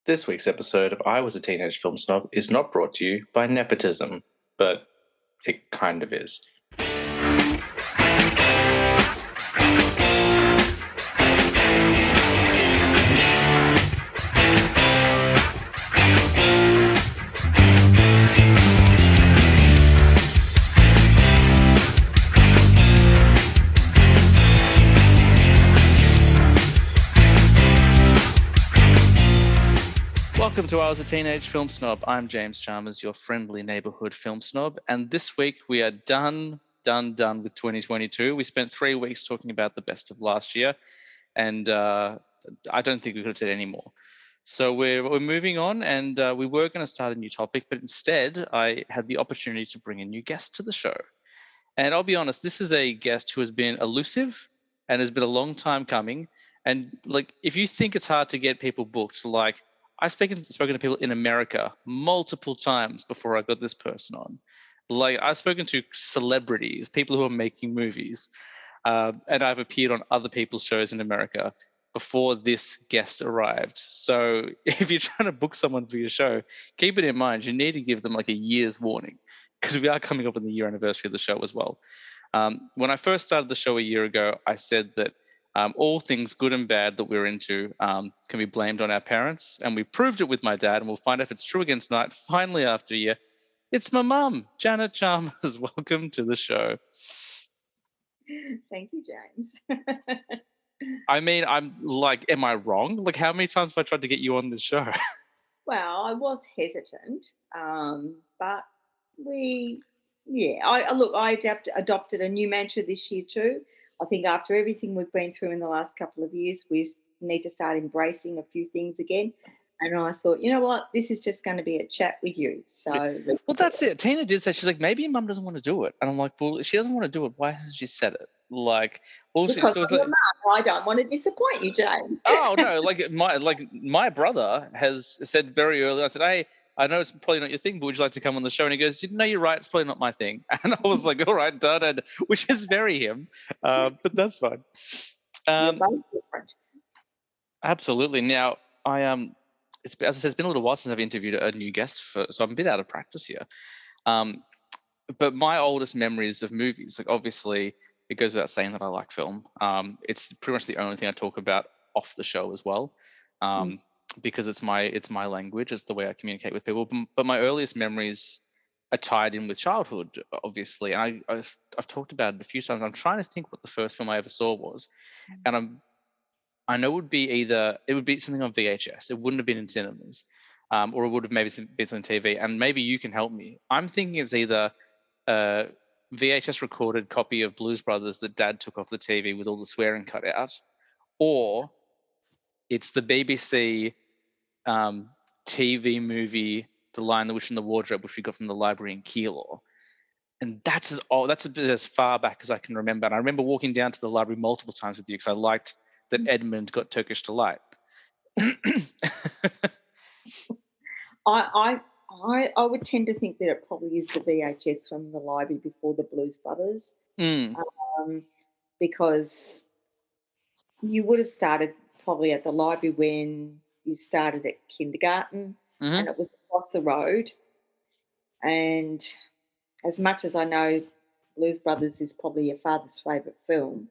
This week's episode of I Was a Teenage Film Snob is not brought to you by nepotism, but it kind of is. Welcome to I Was a Teenage Film Snob. I'm James Chalmers, your friendly neighborhood film snob. And this week we are done with 2022. We spent 3 weeks talking about the best of last year. And I don't think we could have said any more. So we're moving on, and we were going to start a new topic, but instead I had the opportunity to bring a new guest to the show. And I'll be honest, this is a guest who has been elusive and has been a long time coming. And like, if you think it's hard to get people booked, like I've spoken to people in America multiple times before I got this person on. Like I've spoken to celebrities, people who are making movies, and I've appeared on other people's shows in America before this guest arrived. So if you're trying to book someone for your show, keep it in mind, you need to give them like a year's warning because we are coming up on the year anniversary of the show as well. When I first started the show a year ago, I said that all things good and bad that we're into can be blamed on our parents. And we proved it with my dad, and we'll find out if it's true again tonight. Finally, after a year, it's my mum, Janet Chalmers. Welcome to the show. Thank you, James. I mean, I'm like, am I wrong? Like, how many times have I tried to get you on this show? Well, I was hesitant, but I adopted a new mantra this year too. I think after everything we've been through in the last couple of years, we need to start embracing a few things again. And I thought, you know what, this is just going to be a chat with you. So, well, that's it. Tina did say, she's like, maybe your mum doesn't want to do it. And I'm like, well, if she doesn't want to do it, why hasn't she said it? Like, also, because I'm your mum, I don't want to disappoint you, James. Oh no, my brother has said very early. I said, hey, I know it's probably not your thing, but would you like to come on the show? And he goes, no, you're right. It's probably not my thing. And I was like, all right, done, which is very him, but that's fine. You're both different. Absolutely. Now, as I said, it's been a little while since I've interviewed a new guest, so I'm a bit out of practice here. But my oldest memories of movies, like obviously, it goes without saying that I like film. It's pretty much the only thing I talk about off the show as well, because it's my language. It's the way I communicate with people. But my earliest memories are tied in with childhood, obviously. And I've talked about it a few times. I'm trying to think what the first film I ever saw was, and I know it would be something on VHS. It wouldn't have been in cinemas, or it would have maybe been on TV. And maybe you can help me. I'm thinking it's either a VHS recorded copy of Blues Brothers that Dad took off the TV with all the swearing cut out, or it's the BBC TV movie The Lion, the Witch, and the Wardrobe, which we got from the library in Keilor. And that's a bit as far back as I can remember. And I remember walking down to the library multiple times with you because I liked that Edmund got Turkish Delight. I would tend to think that it probably is the VHS from the library before the Blues Brothers, because you would have started probably at the library when you started at kindergarten, and it was across the road. And as much as I know Blues Brothers is probably your father's favourite film,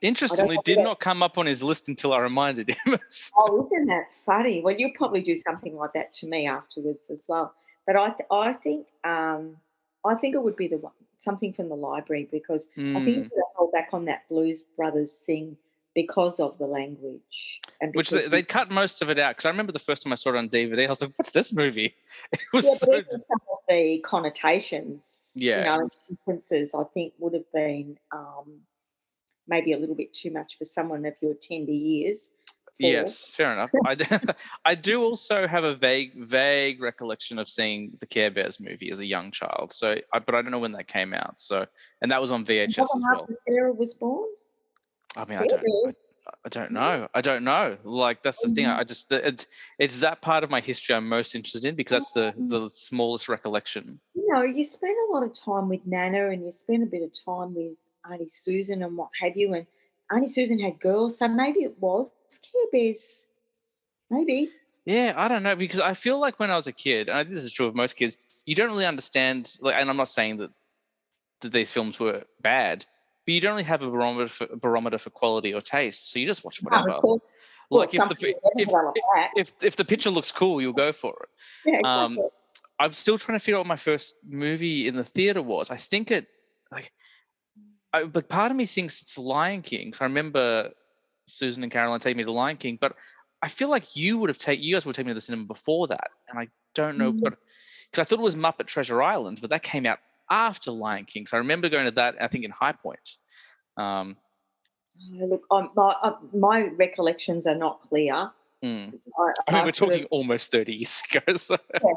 interestingly, did not come up on his list until I reminded him. Oh, isn't that funny? Well, you'll probably do something like that to me afterwards as well. But I think it would be something from the library, because I think you hold back on that Blues Brothers thing because of the language. And which they cut most of it out, because I remember the first time I saw it on DVD, I was like, "What's this movie?" It was but even some of the connotations, yeah, sequences, I think would have been maybe a little bit too much for someone of your tender years. Yes, fair enough. I do also have a vague recollection of seeing the Care Bears movie as a young child. So, but I don't know when that came out. So, and that was on VHS as well. After Sarah was born. I mean, I don't know. I don't know. Like that's the thing. It's that part of my history I'm most interested in, because that's the smallest recollection. You spend a lot of time with Nana, and you spend a bit of time with Auntie Susan and what have you, and Auntie Susan had girls, so maybe it was Care Bears Maybe. Yeah, I don't know, because I feel like when I was a kid, and this is true of most kids, you don't really understand. Like, and I'm not saying that these films were bad, but you don't really have a barometer for quality or taste, so you just watch No, of whatever. course. Well, Like if some the people pi- never develop that. if the picture looks cool, you'll go for it. Yeah, Um, exactly. I'm still trying to figure out what my first movie in the theater was. I think but part of me thinks it's Lion King. So I remember Susan and Caroline taking me to Lion King, but I feel like you guys would take me to the cinema before that, and I don't know, but because I thought it was Muppet Treasure Island, but that came out after Lion King. So I remember going to that, I think in High Point. Look, my recollections are not clear. I mean, we're talking almost 30 years ago. So. Yeah,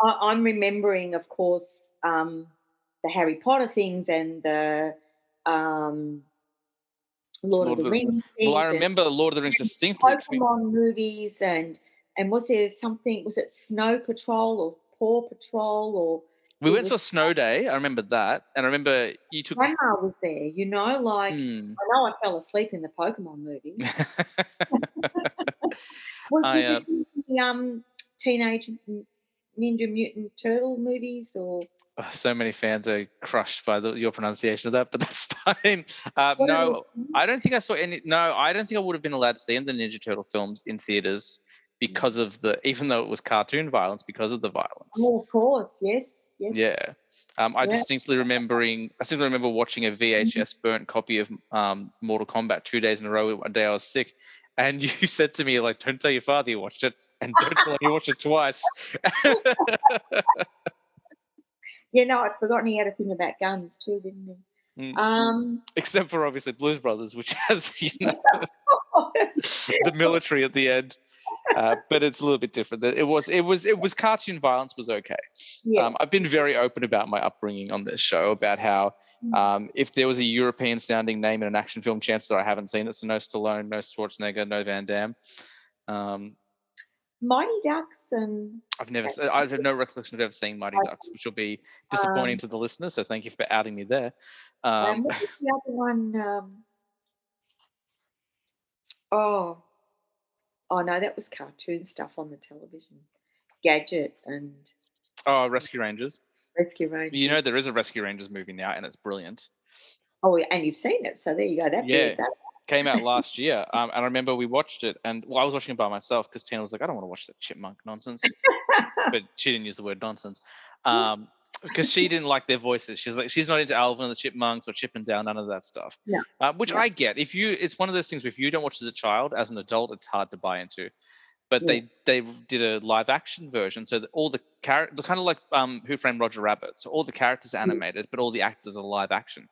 I'm remembering, of course, the Harry Potter things and the Lord of the Rings Well, I things and remember Lord of the Rings distinctly. Pokemon movies and was there something? Was it Snow Patrol or Paw Patrol or? We went to Snow Day. I remember that, and I remember you took. Grandma was there, you know. Like I know I fell asleep in the Pokemon movie. Did you see the Teenage Ninja Mutant Turtle movies or? So many fans are crushed by your pronunciation of that, but that's fine. No, I don't think I saw any. No, I don't think I would have been allowed to see the Ninja Turtle films in theaters because of even though it was cartoon violence, because of the violence. Oh, of course, yes. Yeah. I distinctly remember watching a VHS burnt copy of Mortal Kombat 2 days in a row. One day I was sick, and you said to me, like, don't tell your father you watched it, and don't tell him you watched it twice. Yeah, no, I'd forgotten he had a thing about guns too, didn't he? Except for obviously Blues Brothers, which has the military at the end. But it's a little bit different. It was cartoon violence was okay. Yeah. I've been very open about my upbringing on this show, about how if there was a European sounding name in an action film, chances are I haven't seen it. So no Stallone, no Schwarzenegger, no Van Damme. Mighty Ducks and I have no recollection of ever seeing Mighty Ducks, which will be disappointing to the listeners. So thank you for outing me there. What was the other one? Oh no, that was cartoon stuff on the television. Gadget and Rescue Rangers. Rescue Rangers. You know there is a Rescue Rangers movie now, and it's brilliant. Oh, and you've seen it, so there you go. Came out last year, and I remember we watched it, and I was watching it by myself because Tina was like, "I don't want to watch that chipmunk nonsense," but she didn't use the word nonsense because she didn't like their voices. She's like, she's not into Alvin and the Chipmunks or Chip and Dale, none of that stuff. Yeah. Which I get. It's one of those things where if you don't watch as a child, as an adult, it's hard to buy into. But they did a live action version, so that all the characters, kind of like Who Framed Roger Rabbit. So all the characters are animated, but all the actors are live action.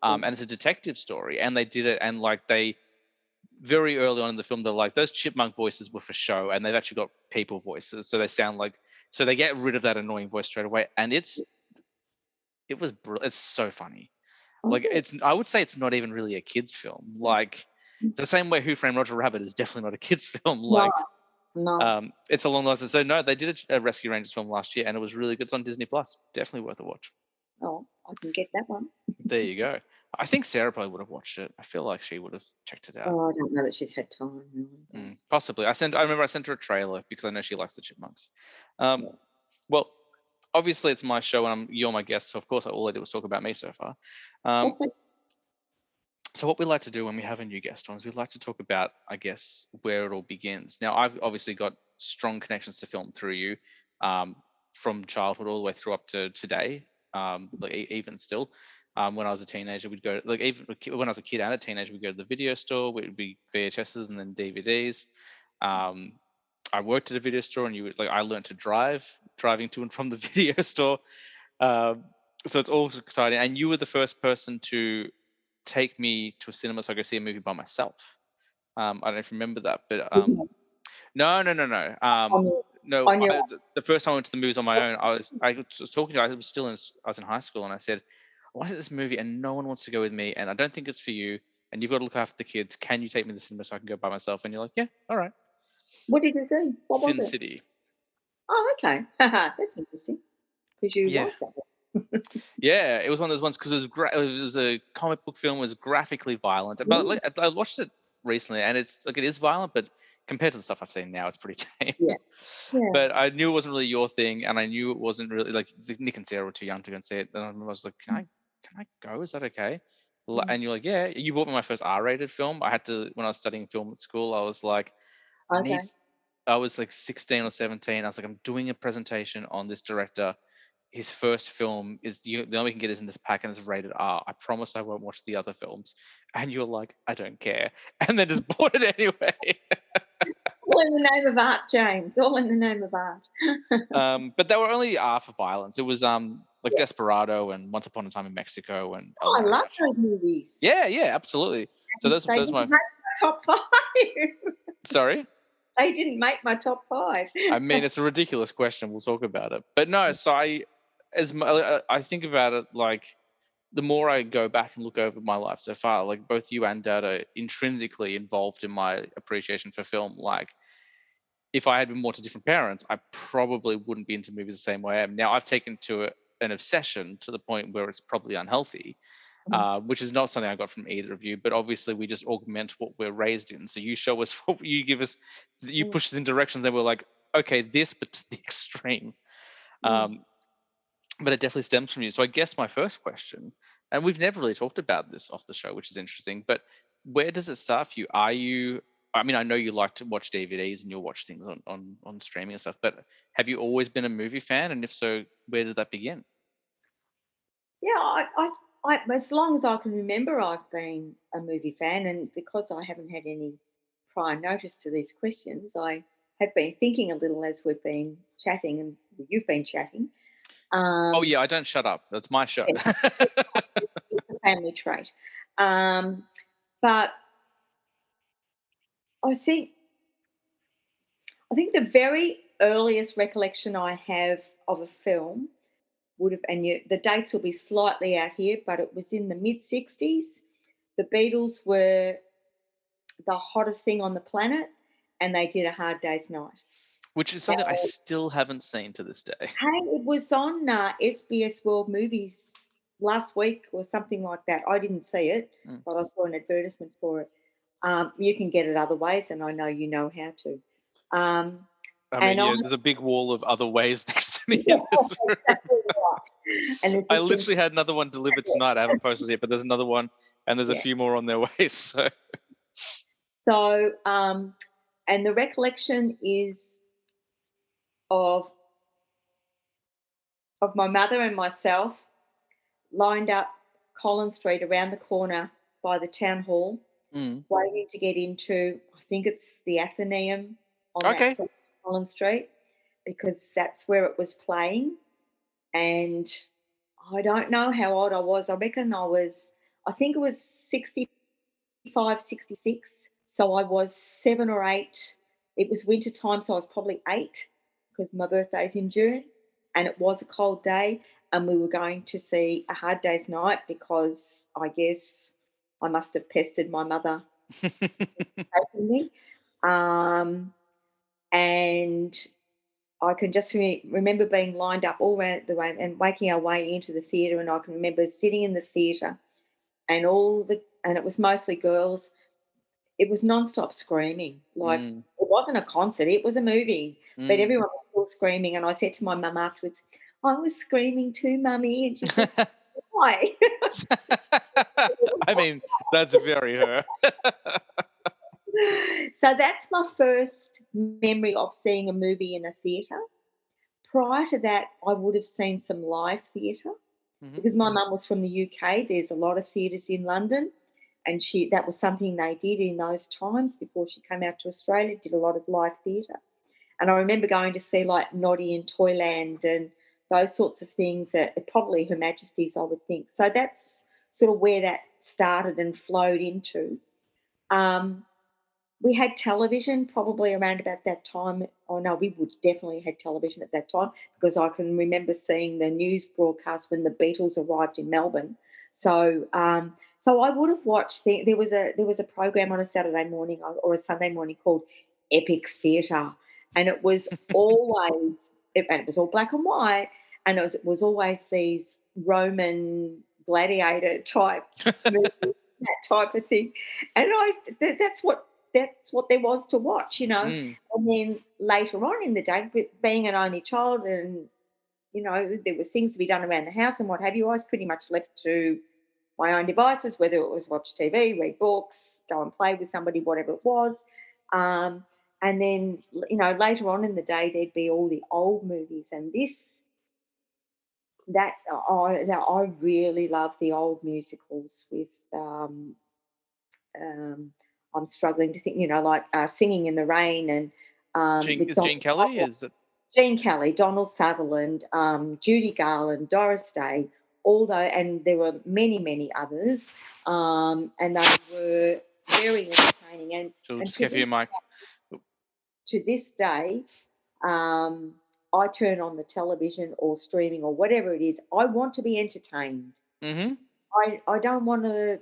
And it's a detective story. And they did it, and like they very early on in the film, they're like, those chipmunk voices were for show, and they've actually got people voices, so they sound like. So they get rid of that annoying voice straight away, and it's so funny. Like I would say it's not even really a kids film. Like the same way Who Framed Roger Rabbit is definitely not a kids film. Like. No. It's along those lines. So no, they did a Rescue Rangers film last year, and it was really good. It's on Disney Plus. Definitely worth a watch. Oh, I can get that one. There you go. I think Sarah probably would have watched it. I feel like she would have checked it out. Oh, I don't know that she's had time. Really. Possibly. I remember I sent her a trailer because I know she likes the Chipmunks. Well, obviously it's my show, and you're my guest, so of course all I did was talk about me so far. So what we like to do when we have a new guest on is we'd like to talk about, I guess, where it all begins. Now, I've obviously got strong connections to film through you, from childhood all the way through up to today. Even still, when I was a teenager, we'd go, like, even when I was a kid and a teenager, we'd go to the video store. We'd be VHSs and then DVDs. I worked at a video store, and I learned to driving to and from the video store. So it's all exciting. And you were the first person to take me to a cinema so I could see a movie by myself. I don't know if you remember that, but no. The first time I went to the movies on my own, I was talking to. I was in high school, and I said, "I want to see this movie, and no one wants to go with me, and I don't think it's for you, and you've got to look after the kids. Can you take me to the cinema so I can go by myself?" And you're like, "Yeah, all right." What did you see? What was Sin it? City. Oh, okay. That's interesting. Because you liked that one. Yeah, it was one of those ones because it was a comic book film. It was graphically violent, but I watched it recently, and it's like it is violent, but compared to the stuff I've seen now, it's pretty tame. Yeah. Yeah. But I knew it wasn't really your thing, and I knew it wasn't really like Nick and Sarah were too young to go and see it. And I was like, can I go? Is that okay? And you're like, yeah. You bought me my first R-rated film. I had to when I was studying film at school. I was like, Okay. I was like 16 or 17. I was like, I'm doing a presentation on this director. His first film is the only we can get is in this pack and it's rated R. I promise I won't watch the other films. And you're like, I don't care. And then just bought it anyway. All in the name of art, James. All in the name of art. But they were only R for violence. It was like Yeah. Desperado and Once Upon a Time in Mexico and El Oh, I love Mariachi. those movies. Yeah, absolutely. So those They those didn't my make my top 5. sorry. They didn't make my top 5. I mean, it's a ridiculous question. We'll talk about it. But no, so I think about it like the more I go back and look over my life so far, like both you and Dad are intrinsically involved in my appreciation for film. Like if I had been more to different parents, I probably wouldn't be into movies the same way I am. Now I've taken to an obsession to the point where it's probably unhealthy, which is not something I got from either of you. But obviously we just augment what we're raised in. So you show us what you give us, you push us in directions that we're like, okay, this, but to the extreme. But it definitely stems from you. So I guess my first question, and we've never really talked about this off the show, which is interesting, but where does it start for you? I mean, I know you like to watch DVDs and you'll watch things on streaming and stuff, but have you always been a movie fan? And if so, where did that begin? Yeah, as long as I can remember, I've been a movie fan, and because I haven't had any prior notice to these questions, I have been thinking a little as we've been chatting, and you've been chatting. Oh yeah, I don't shut up. That's my show. Yeah, it's a family trait. But I think the very earliest recollection I have of a film would have, and the dates will be slightly out here, but it was in the mid 60s. The Beatles were the hottest thing on the planet, and they did A Hard Day's Night. Which is something I still haven't seen to this day. Hey, it was on SBS World Movies last week or something like that. I didn't see it, but I saw an advertisement for it. You can get it other ways, and I know you know how to. I mean, there's a big wall of other ways next to me in this room. Exactly right. And I literally had another one delivered tonight. I haven't posted it yet, but there's another one, and there's a few more on their way. So, and the recollection is of my mother and myself lined up Collins Street around the corner by the town hall, waiting to get into, I think it's the Athenaeum on that side of Collins Street, because that's where it was playing. And I don't know how old I was. I reckon I think it was 65, 66. So I was 7 or 8. It was winter time, so I was probably 8 because my birthday's in June. And it was a cold day, and we were going to see A Hard Day's Night because I guess I must have pestered my mother taking me. And I can just remember being lined up all around the way and making our way into the theatre, and I can remember sitting in the theatre and it was mostly girls. It was non-stop screaming. Like it wasn't a concert, it was a movie, but everyone was still screaming. And I said to my mum afterwards, I was screaming too, Mummy. And she said, why? I mean, that's very her. So that's my first memory of seeing a movie in a theatre. Prior to that, I would have seen some live theatre because my mum was from the UK. There's a lot of theatres in London, and that was something they did in those times before she came out to Australia, did a lot of live theatre. And I remember going to see like Noddy and Toyland and those sorts of things, probably Her Majesty's, I would think. So that's sort of where that started and flowed into. We had television probably around about that time. Oh, no, we would definitely had television at that time because I can remember seeing the news broadcast when the Beatles arrived in Melbourne. So so I would have watched there was a program on a Saturday morning or a Sunday morning called Epic Theatre, and it was always and it was all black and white, and it was always these Roman gladiator type movies. that type of thing. And that's what there was to watch, you know. Mm. And then later on in the day, being an only child, and you know, there was things to be done around the house and what have you. I was pretty much left to my own devices, whether it was watch TV, read books, go and play with somebody, whatever it was. Um, and then, you know, later on in the day, there'd be all the old movies, and I really love the old musicals with. Um, I'm struggling to think, you know, like Singing in the Rain, and with Is Gene Kelly? Is it? Gene Kelly, Donald Sutherland, Judy Garland, Doris Day, all those, and there were many, many others, and they were very entertaining. So we'll And just give you a mic. to this day, um, I turn on the television or streaming or whatever it is. I want to be entertained. Mm-hmm. I don't want to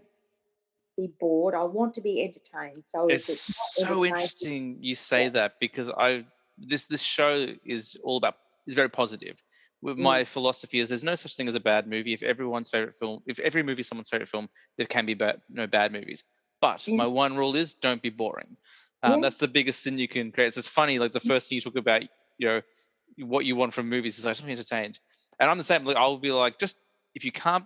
be bored. I want to be entertained. So if It's it's not so entertaining, interesting you say that, because this show is all about, is very positive. My mm, philosophy is there's no such thing as a bad movie. If every movie is someone's favorite film, there can be no bad movies. But yeah, my one rule is don't be boring. yeah, That's the biggest sin you can create. So it's funny, like the first thing you talk about, you know, what you want from movies is like, I'm entertained. And I'm the same. Like I'll be like, just if you can't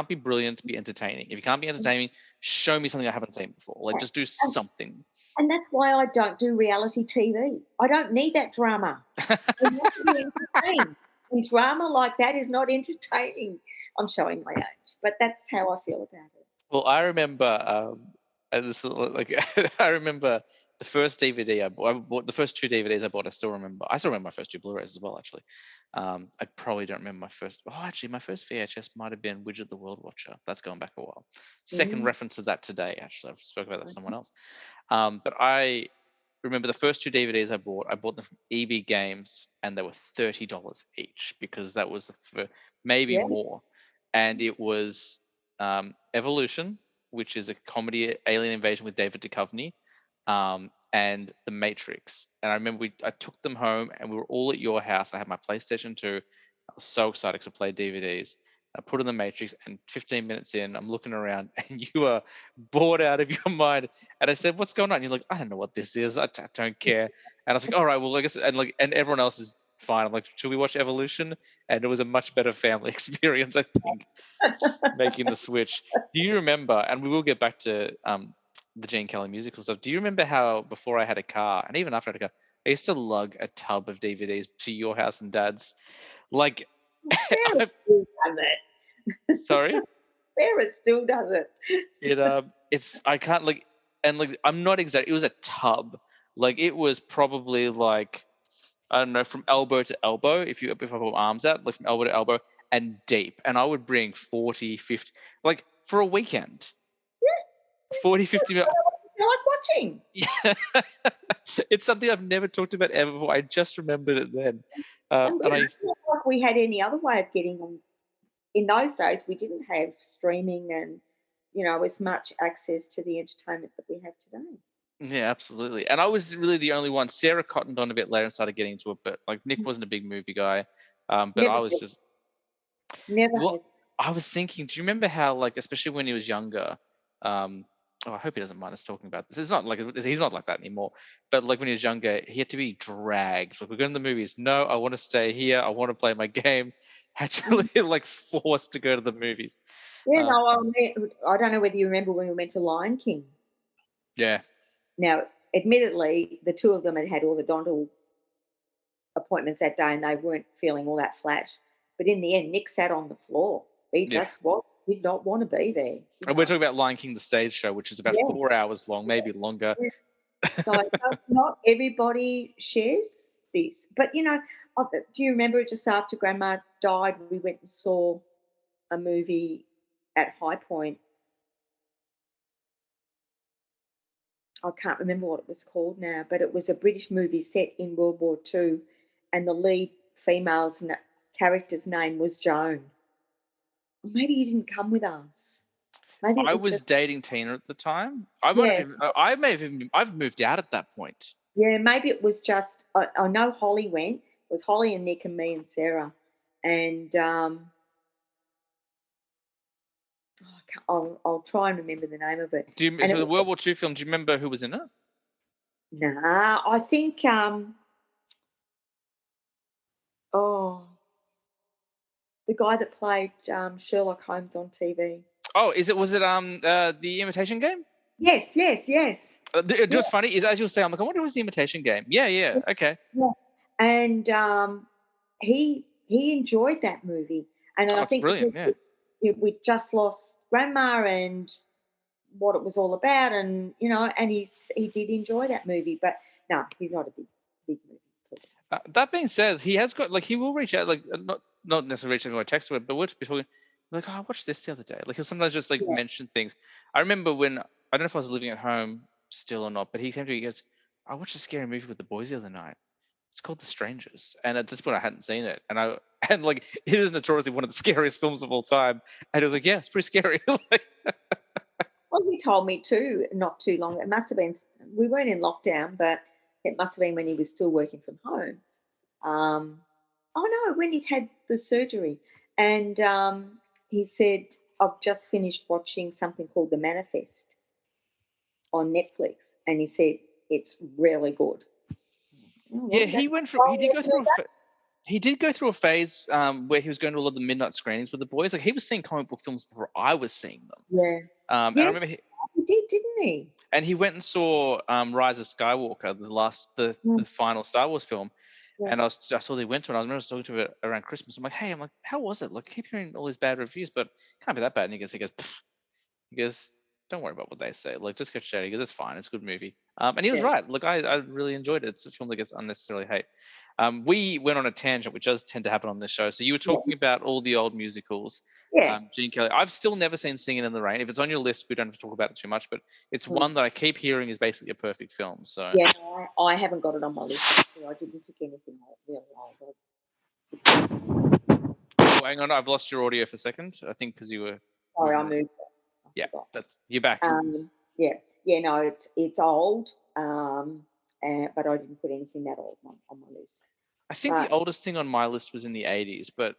be brilliant, be entertaining. If you can't be entertaining, show me something I haven't seen before. Like just do and, something. and that's why I don't do reality TV. I don't need that drama. I want to be entertained. And drama like that is not entertaining. I'm showing my age, but that's how I feel about it. Well, I remember, and this is like I remember the first DVD I bought the first two DVDs I bought. I still remember. I still remember my first two Blu-rays as well. Actually, I probably don't remember my first. Oh, actually, my first VHS might have been Widget the World Watcher. That's going back a while. Second Mm, reference to that today. Actually, I've spoken about that to someone mhm. else. But I remember the first two DVDs I bought. I bought them from EB Games, and they were $30 each, because that was maybe Yeah, more, and it was Evolution, which is a comedy alien invasion with David Duchovny, and The Matrix. And I remember I took them home, and we were all at your house. I had my PlayStation 2. I was so excited because I played DVDs. I put in The Matrix, and 15 minutes in, I'm looking around, and you are bored out of your mind. And I said, "What's going on?" And you're like, "I don't know what this is. I don't care." And I was like, "All right, well, I guess." And everyone else is fine. I'm like, "Should we watch Evolution?" And it was a much better family experience, I think, making the switch. Do you remember? And we will get back to the Gene Kelly musical stuff. Do you remember how before I had a car, and even after I had a car, I used to lug a tub of DVDs to your house and Dad's? Like, Sarah still does it. sorry, Sarah still does it. it's I can't like, and like I'm not exactly. It was a tub. Like it was probably like, I don't know, from elbow to elbow. If I put arms out, like from elbow to elbow and deep. And I would bring 40, 50, like for a weekend, Yeah, 40, 50 minutes. I like watching. Yeah. It's something I've never talked about ever before. I just remembered it then. And And I it's not like we had any other way of getting them. In those days, we didn't have streaming and, you know, as much access to the entertainment that we have today. Yeah, absolutely. And I was really the only one. Sarah cottoned on a bit later and started getting into it, but like Nick wasn't a big movie guy. But Never I was has. just, Never well, has. I was thinking, do you remember how, like, especially when he was younger, I hope he doesn't mind us talking about this. It's not like he's not like that anymore. But like when he was younger, he had to be dragged. Like we're going to the movies. No, I want to stay here. I want to play my game. Actually, like forced to go to the movies. Yeah, Um, no, I don't know whether you remember when we went to Lion King. yeah, Now, admittedly, the two of them had had all the dental appointments that day and they weren't feeling all that flash. But in the end, Nick sat on the floor. He yeah. just did not want to be there. You And we're know? talking about Lion King, the stage show, which is about Yeah, 4 hours long, maybe longer. yeah. So not everybody shares this. But, you know, do you remember just after Grandma died, we went and saw a movie at High Point. I can't remember what it was called now, but it was a British movie set in World War II, and the lead female's character's name was Joan. Maybe you didn't come with us. Maybe it I was was just dating Tina at the time. I might have yes, even, I may have even, I've moved out at that point. yeah. Maybe it was just. I know Holly went. It was Holly and Nick and me and Sarah, and I'll try and remember the name of it. So the World War II film, do you remember who was in it? Nah, I think oh, the guy that played Sherlock Holmes on TV. Oh, was it The Imitation Game? Yes. Just funny is, as you'll say, I'm like, I wonder who's The Imitation Game. Yeah, okay. Yeah. And he enjoyed that movie, and I It's think brilliant. because Yeah. we just lost grandma and what it was all about, and and he did enjoy that movie, but no, he's not a big movie person. That being said, he has got he will reach out, not necessarily reach out by text, but we'll be talking like, oh, I watched this the other day. Like he'll sometimes just Yeah. mention things. I remember when, I don't know if I was living at home still or not, but he came to me, he goes, I watched a scary movie with the boys the other night. It's called The Strangers, and at this point I hadn't seen it, and it is notoriously one of the scariest films of all time, and it was like, yeah, it's pretty scary. Well, he told me too, not too long. It must have been, we weren't in lockdown, but it must have been when he was still working from home. Oh no, when he'd had the surgery. And he said, I've just finished watching something called The Manifest on Netflix. And he said, it's really good. Yeah, he did go through a phase where he was going to a lot of the midnight screenings with the boys. Like he was seeing comic book films before I was seeing them. Yeah. And I remember he did, didn't he? And he went and saw Rise of Skywalker, the final Star Wars film. Yeah. And I saw they went to it. I remember I was talking to it around Christmas. I'm like, hey, how was it? Like, I keep hearing all these bad reviews, but it can't be that bad. And he goes, don't worry about what they say. Like, just go check it. He goes, it's fine. It's a good movie. And he was right. Look, I really enjoyed it. It's a film that gets unnecessarily hate. We went on a tangent, which does tend to happen on this show. So you were talking about all the old musicals. Yeah. Gene Kelly. I've still never seen Singing in the Rain. If it's on your list, we don't have to talk about it too much, but it's one that I keep hearing is basically a perfect film. So yeah, I haven't got it on my list. Actually. I didn't pick anything really old. Oh, hang on, I've lost your audio for a second. I think because you were. Sorry, I moved. Yeah, you're back. Yeah, no, it's old, but I didn't put anything that old on my list. I think the oldest thing on my list was in the 80s, but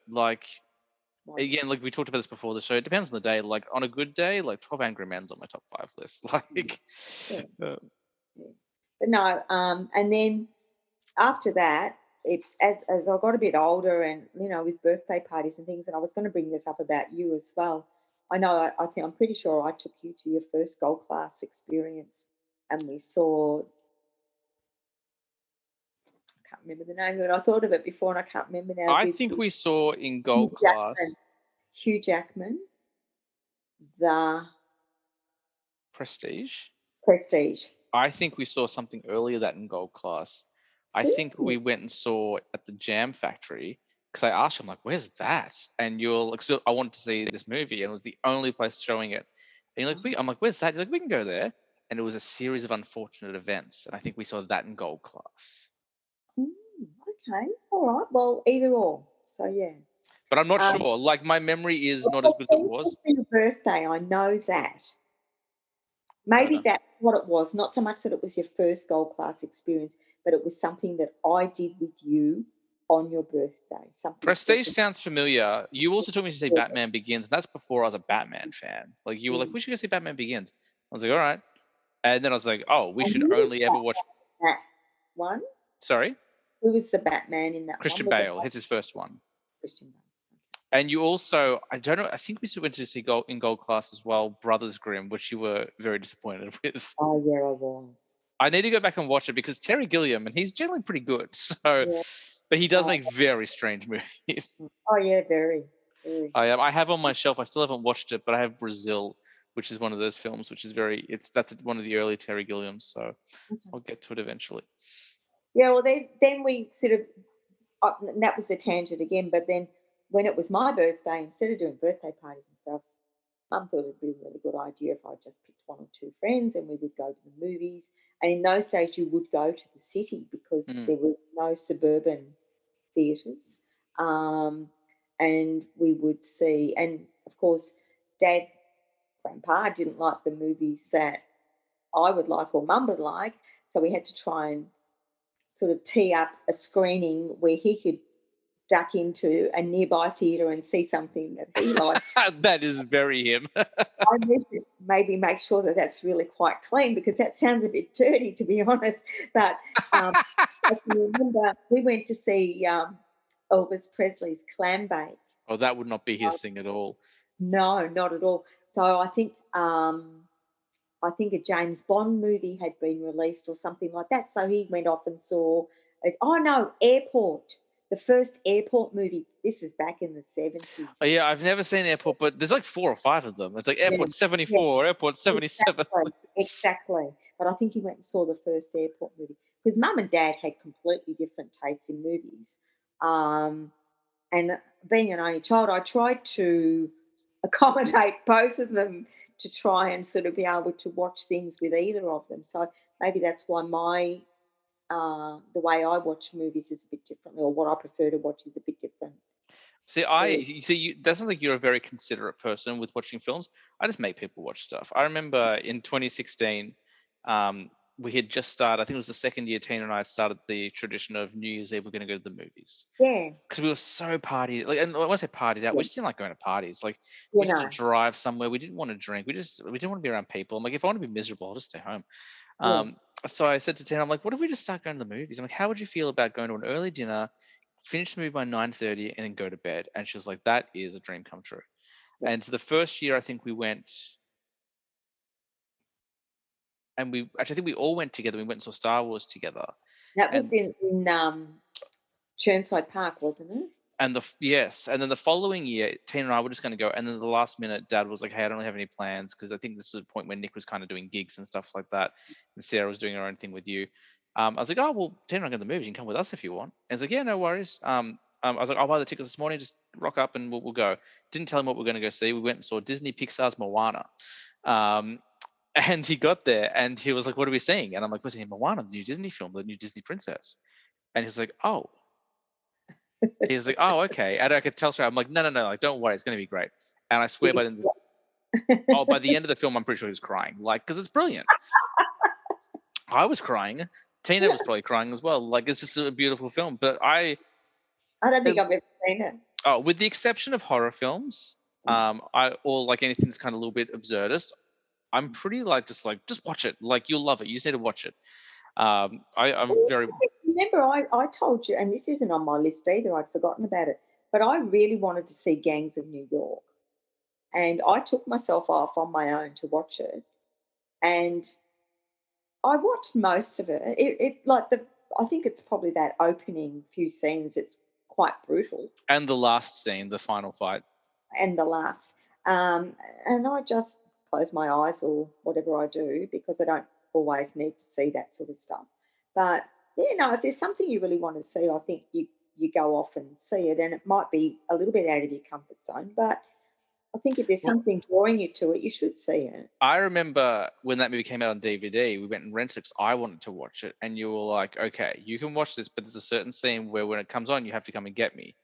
again, like we talked about this before the show, it depends on the day. Like on a good day, 12 Angry Men's on my top 5 list. But no, and then after that, as I got a bit older, and with birthday parties and things, and I was going to bring this up about you as well. I know, I'm pretty sure I took you to your first Gold Class experience, and we saw. I can't remember the name of it. I thought of it before, and I can't remember now. I think we saw in Gold Class. Hugh Jackman, the Prestige. I think we saw something earlier that in Gold Class. I think we went and saw at the Jam Factory, because I asked him, like, where's that? And you're like, so I wanted to see this movie, and it was the only place showing it. And you're like, I'm like, where's that? You're like, we can go there. And it was a series of unfortunate events. And I think we saw that in Gold Class. Okay. All right. Well, either or. So, yeah. But I'm not sure. Like, my memory is not as good as it was. For your birthday, I know that. Maybe that's what it was. Not so much that it was your first Gold Class experience, but it was something that I did with you on your birthday. Prestige sounds familiar. You also told me to see Batman Begins. That's before I was a Batman fan. Like, you were like, we should go see Batman Begins. I was like, all right. And then I was like, oh, we should only ever watch that one. Sorry? Who was the Batman in that Christian Bale. It's his first one. Christian Bale. And you also, I don't know, I think we went to see in Gold Class as well, Brothers Grimm, which you were very disappointed with. Oh, yeah, I was. I need to go back and watch it because Terry Gilliam, and he's generally pretty good. So, but he does make very strange movies. Oh, yeah, very. I have on my shelf, I still haven't watched it, but I have Brazil, which is one of those films, which is that's one of the early Terry Gilliams. So I'll get to it eventually. Yeah, well, then we sort of, and that was the tangent again, but then when it was my birthday, instead of doing birthday parties and stuff, Mum thought it'd be a really good idea if I just picked one or two friends and we would go to the movies. And in those days, you would go to the city because there was no suburban theatres. And we would see, and of course, Grandpa didn't like the movies that I would like or Mum would like. So we had to try and sort of tee up a screening where he could duck into a nearby theatre and see something that he likes. That is very him. I need to maybe make sure that that's really quite clean because that sounds a bit dirty, to be honest. But I can remember we went to see Elvis Presley's Clam Bake. Oh, that would not be his thing at all. No, not at all. So I think a James Bond movie had been released or something like that. So he went off and saw it. Oh no, Airport, the first Airport movie. This is back in the 70s. Oh, yeah, I've never seen Airport, but there's like 4 or 5 of them. It's like Yeah, Airport yeah, 74, Airport 77. exactly. But I think he went and saw the first Airport movie because Mum and Dad had completely different tastes in movies. Um, and being an only child, I tried to accommodate both of them to try and sort of be able to watch things with either of them. So maybe that's why my the way I watch movies is a bit differently, or what I prefer to watch is a bit different. See, Yeah. that sounds like you're a very considerate person with watching films. I just make people watch stuff. I remember in 2016, we had just started, I think it was the second year Tina and I started the tradition of New Year's Eve, we're going to go to the movies. Yeah, Because we were so partied, like, and when I say partied out, yeah, we just didn't like going to parties. Like, you we just know, had to drive somewhere. We didn't want to drink. We didn't want to be around people. I'm like, if I want to be miserable, I'll just stay home. yeah. So I said to Tina, I'm like, what if we just start going to the movies? I'm like, how would you feel about going to an early dinner, finish the movie by 9:30, and then go to bed? And she was like, that is a dream come true. Yeah. And the first year, I think we went, and I think we all went together. We went and saw Star Wars together. That was And in Churnside Park, wasn't it? yes, and then the following year, Tina and I were just going to go, and then the last minute, Dad was like, "Hey, I don't really have any plans," because I think this was a point when Nick was kind of doing gigs and stuff like that, and Sarah was doing her own thing with you. I was like, "Oh well, Tina and I go to the movies. You can come with us if you want." And he's like, "Yeah, no worries." I was like, "I'll buy the tickets this morning. Just rock up and we'll go." Didn't tell him what we're going to go see. We went and saw Disney Pixar's Moana. Um, and he got there and he was like, "What are we seeing?" And I'm like, "We're seeing Moana, the new Disney film, the new Disney princess." And he's like, "Oh." He's like, "Oh, okay." And I could tell straight. I'm like, "No, like, don't worry, it's going to be great." And I swear, by the end of the film, I'm pretty sure he was crying, like, because it's brilliant. I was crying. Tina was probably crying as well. Like, it's just a beautiful film. But I don't think I've ever seen it. with the exception of horror films, or like anything that's kind of a little bit absurdist, I'm pretty like just watch it. Like, you'll love it. You just need to watch it. I'm very. Remember, I told you, and this isn't on my list either, I'd forgotten about it, but I really wanted to see Gangs of New York. And I took myself off on my own to watch it. And I watched most of it. I think it's probably that opening few scenes, it's quite brutal. And the last scene, the final fight. And the last. And I just close my eyes or whatever I do because I don't always need to see that sort of stuff. But if there's something you really want to see, I think you go off and see it, and it might be a little bit out of your comfort zone. But I think if there's something drawing you to it, you should see it. I remember when that movie came out on DVD, we went and rented it because I wanted to watch it, and you were like, "Okay, you can watch this, but there's a certain scene where when it comes on, you have to come and get me."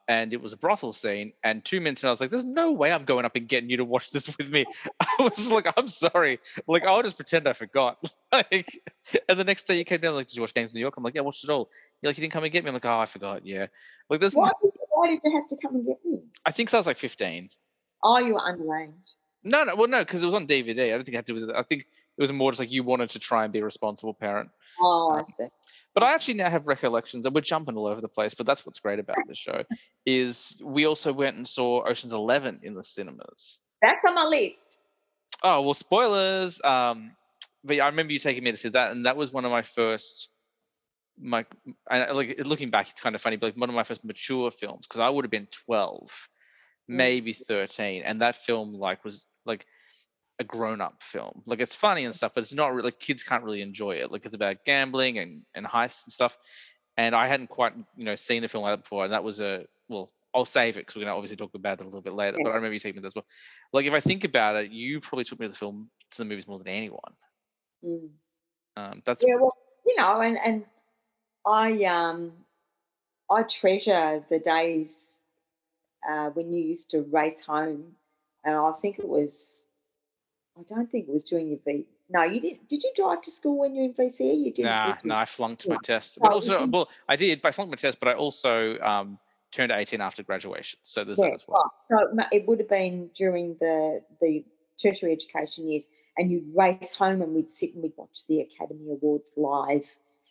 And it was a brothel scene, and 2 minutes, and I was like, "There's no way I'm going up and getting you to watch this with me." I was just like, "I'm sorry, like I'll just pretend I forgot." Like, and the next day you came down like, "Did you watch Gangs of New York?" I'm like, "Yeah, I watched it all." You're like, "You didn't come and get me." I'm like, "Oh, I forgot." Yeah, like there's. Why did you have to come and get me? I think so. I was like 15. Oh, you were underage. No, well, no, because it was on DVD. I don't think it had to do with it. I think it was more just like you wanted to try and be a responsible parent. Oh, I see. But I actually now have recollections, and we're jumping all over the place. But that's what's great about this show, is we also went and saw Ocean's 11 in the cinemas. That's on my list. Oh well, spoilers. But yeah, I remember you taking me to see that, and that was one of my first. Like looking back, it's kind of funny, but like one of my first mature films because I would have been 12, maybe 13, and that film like was like a grown-up film. Like, it's funny and stuff, but it's not really, like, kids can't really enjoy it. Like, it's about gambling and heists and stuff. And I hadn't quite seen a film like that before, and that was I'll save it because we're gonna obviously talk about it a little bit later. But I remember you taking me to as well. Like, if I think about it, you probably took me to the movies more than anyone. That's well, and I treasure the days when you used to race home, and I don't think it was during your No, you didn't. Did you drive to school when you were in VCE? You didn't, Nah, did you? I flunked No. my test. But So it also, didn't. well, I did. I flunked my test, but I also turned 18 after graduation. So there's Yeah, that as well. right. So it would have been during the tertiary education years, and you'd race home, and we'd sit and we'd watch the Academy Awards live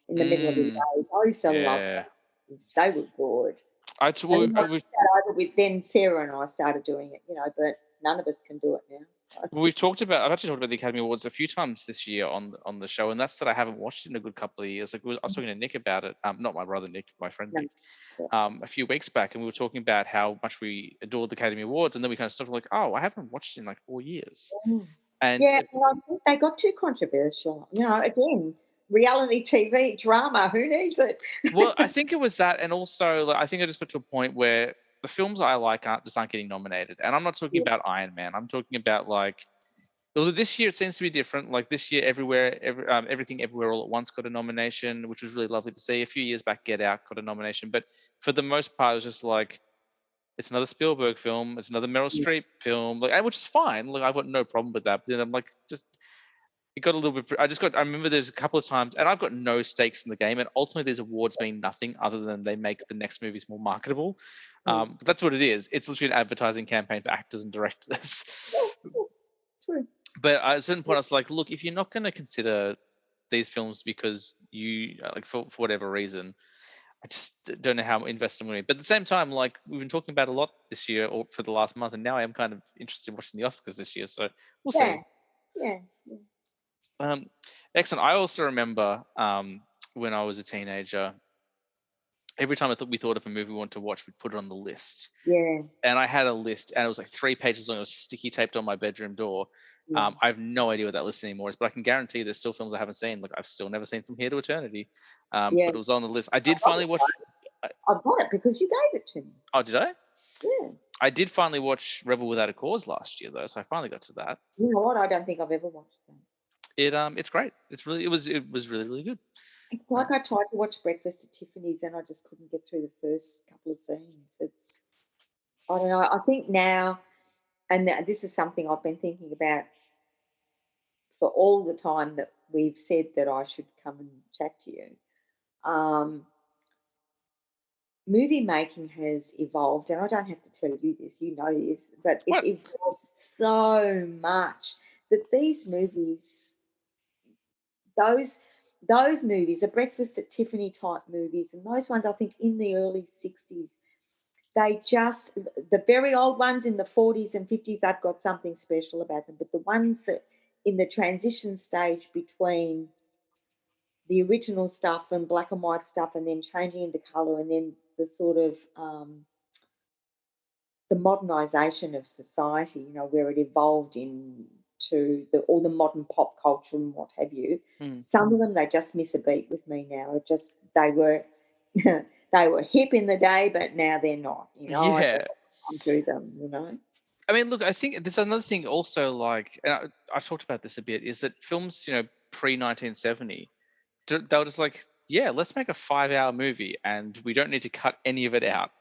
in the middle of the Mm, days. I used to love yeah. those. They were good. I, And well, then once we started with, then Sarah and I started doing it, but none of us can do it now. So. we've talked about. I've actually talked about the Academy Awards a few times this year on the show, and that's that I haven't watched it in a good couple of years. Like I was talking to Nick about it. Not my brother Nick, my friend No. Nick. Yeah. A few weeks back, and we were talking about how much we adored the Academy Awards, and then we kind of stopped like, oh, I haven't watched it in like 4 years, Mm. and Yeah, and I think they got too controversial. Again, reality TV drama. Who needs it? well, I think it was that, and also like, I think I just got to a point where the films I like aren't getting nominated, and I'm not talking Yeah. about Iron Man. I'm talking about like, although this year it seems to be different. Like this year, everything, everywhere, all at once got a nomination, which was really lovely to see. A few years back, Get Out got a nomination, but for the most part, it was just like it's another Spielberg film, it's another Meryl Yeah. Streep film, like which is fine. Like I've got no problem with that. But then I'm like, just it got a little bit. I remember there's a couple of times, and I've got no stakes in the game, and ultimately these awards mean nothing other than they make the next movies more marketable. Mm. But that's what it is. It's literally an advertising campaign for actors and directors. Yeah, true. But at a certain point, I was like, look, if you're not going to consider these films because you like for whatever reason, I just don't know how invested I'm going to be. But at the same time, like we've been talking about a lot this year or for the last month, and now I am kind of interested in watching the Oscars this year. So we'll Yeah, see. yeah, yeah. Um, excellent. I also remember when I was a teenager, every time we thought of a movie we wanted to watch, we'd put it on the list. Yeah, And I had a list, and it was like 3 pages long. It was sticky taped on my bedroom door. yeah. I have no idea what that list anymore is, but I can guarantee there's still films I haven't seen. Like I've still never seen From Here to Eternity, Yeah. but it was on the list. I did I've got finally it, watch. I've got it because you gave it to me. Oh, did I? Yeah. I did finally watch Rebel Without a Cause last year, though, so I finally got to that. You know what? I don't think I've ever watched that. It's great. It was really really good. It's like I tried to watch Breakfast at Tiffany's and I just couldn't get through the first couple of scenes. I don't know. I think now, and this is something I've been thinking about for all the time that we've said that I should come and chat to you. Um, Movie making has evolved, and I don't have to tell you this, you know this, but it's What? evolved so much that these movies, those movies, the Breakfast at Tiffany type movies, and those ones I think in the early 60s, they just the very old ones in the 40s and 50s, they've got something special about them. But the ones that in the transition stage between the original stuff and black and white stuff and then changing into colour and then the sort of the modernisation of society, where it evolved into all the modern pop culture and what have you. Mm. Some of them they just miss a beat with me now. It just they were they were hip in the day, but now they're not. I Yeah. just can't do them. I mean, look, I think there's another thing also, like, and I've talked about this a bit, is that films, pre 1970, they were just like, yeah, let's make a 5 hour movie and we don't need to cut any of it out.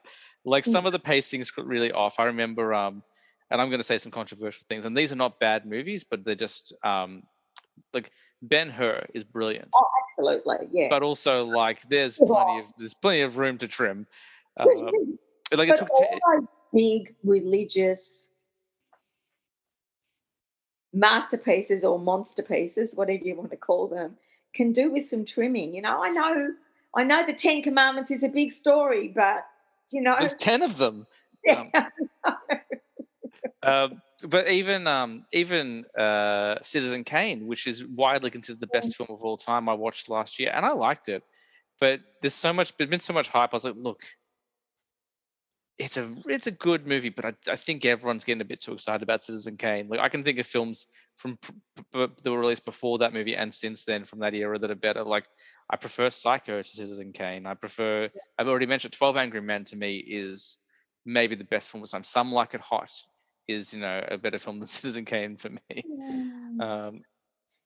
Like Mm. some of the pacing's really off. I remember, and I'm going to say some controversial things, and these are not bad movies, but they're just like Ben-Hur is brilliant, Oh, absolutely, yeah. but also like there's Right. plenty of room to trim. Like it But took. all those big religious masterpieces or monster pieces, whatever you want to call them, can do with some trimming. I know the Ten Commandments is a big story, but There's 10 of them. yeah, But even Citizen Kane, which is widely considered the best film of all time, I watched last year and I liked it. But there's been so much hype. I was like, look, it's a good movie, but I think everyone's getting a bit too excited about Citizen Kane. Like I can think of films from that were released before that movie and since then from that era that are better. Like I prefer Psycho to Citizen Kane. I've already mentioned 12 Angry Men to me is maybe the best film of the time. Some Like It Hot is a better film than Citizen Kane for me. Mm. Um,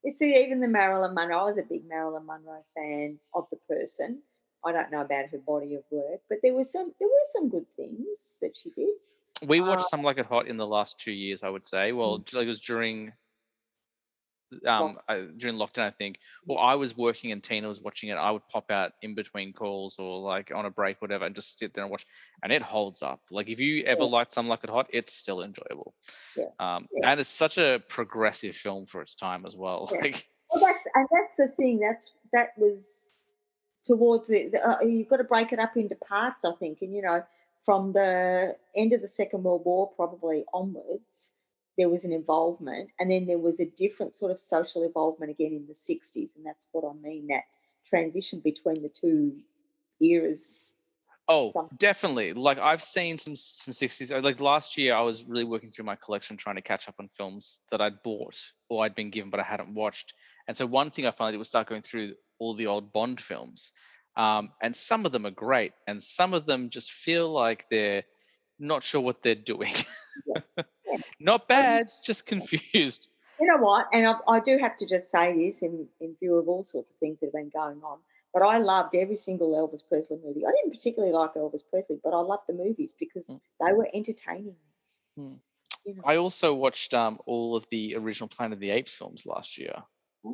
You see, even the Marilyn Monroe, I was a big Marilyn Monroe fan of the person. I don't know about her body of work, but there were some good things that she did. we Uh, watched Some Like It Hot in the last 2 years, I would say. Well, like it was during Well, during lockdown, I think. Well, I was working and Tina was watching it. I would pop out in between calls or like on a break, whatever, and just sit there and watch. And it holds up. Like if you ever yeah, liked Some Like It Hot, it's still enjoyable. yeah, yeah, And it's such a progressive film for its time as well. yeah. Like, Well, that's the thing. That was towards you've got to break it up into parts, I think. And from the end of the Second World War probably onwards, there was an involvement, and then there was a different sort of social involvement again in the 60s, and that's what I mean, that transition between the two eras. oh, Some, definitely. Like I've seen some 60s. Like last year, I was really working through my collection trying to catch up on films that I'd bought or I'd been given but I hadn't watched. And so one thing I finally did was start going through all the old Bond films. And some of them are great, and some of them just feel like they're not sure what they're doing. yeah, yeah. Not Well, bad, just confused. you know what? And I do have to just say this in view of all sorts of things that have been going on. But I loved every single Elvis Presley movie. I didn't particularly like Elvis Presley, but I loved the movies because Mm, they were entertaining. mm. You know. I also watched all of the original Planet of the Apes films last year, Ah,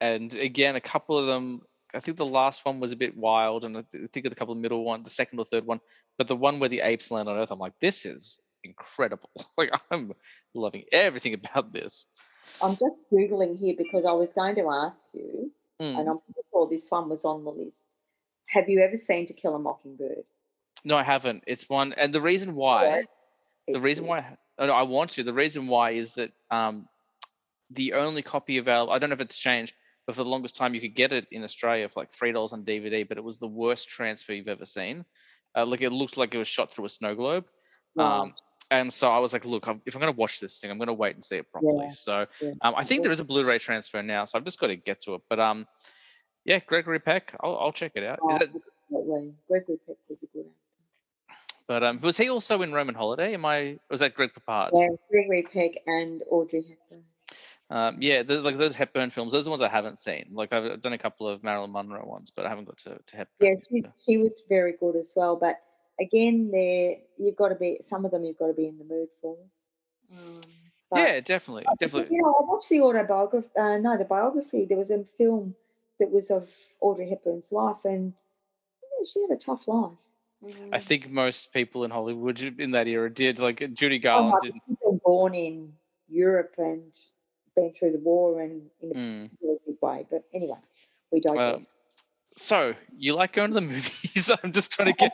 and again, a couple of them. I think the last one was a bit wild, and I think of the couple of middle one, the second or third one, but the one where the apes land on Earth, I'm like, this is incredible. Like I'm loving everything about this. I'm just googling here because I was going to ask you, and Mm. I'm pretty sure this one was on the list. Have you ever seen To Kill a Mockingbird? No, I haven't. It's one, and the reason Oh, why, it's good. I want to. The reason why is that the only copy available. I don't know if it's changed, but for the longest time you could get it in Australia for like $3 on DVD. But it was the worst transfer you've ever seen. Like it looked like it was shot through a snow globe. Right. Um, and so I was like, look, if I'm going to watch this thing, I'm going to wait and see it properly. Yeah. So Yeah. I think there is a Blu-ray transfer now, so I've just got to get to it. But yeah, Gregory Peck, I'll check it out. Is Oh, that? absolutely. Gregory Peck was a good actor. But was he also in Roman Holiday? Was that Greg Papard? Yeah, Gregory Peck and Audrey Hepburn. Yeah, there's like those Hepburn films. Those are the ones I haven't seen. Like I've done a couple of Marilyn Monroe ones, but I haven't got to Hepburn. Yeah, she was very good as well. But again, there you've got to be some of them you've got to be in the mood for. Um, but Yeah, definitely, definitely. I watched the autobiography. No, the biography. There was a film that was of Audrey Hepburn's life, and she had a tough life. I think most people in Hollywood in that era did. Like Judy Oh Garland my, didn't. she's been born in Europe and been through the war and in a Mm. really big way. But anyway, we digress. So you like going to the movies? I'm just trying to get.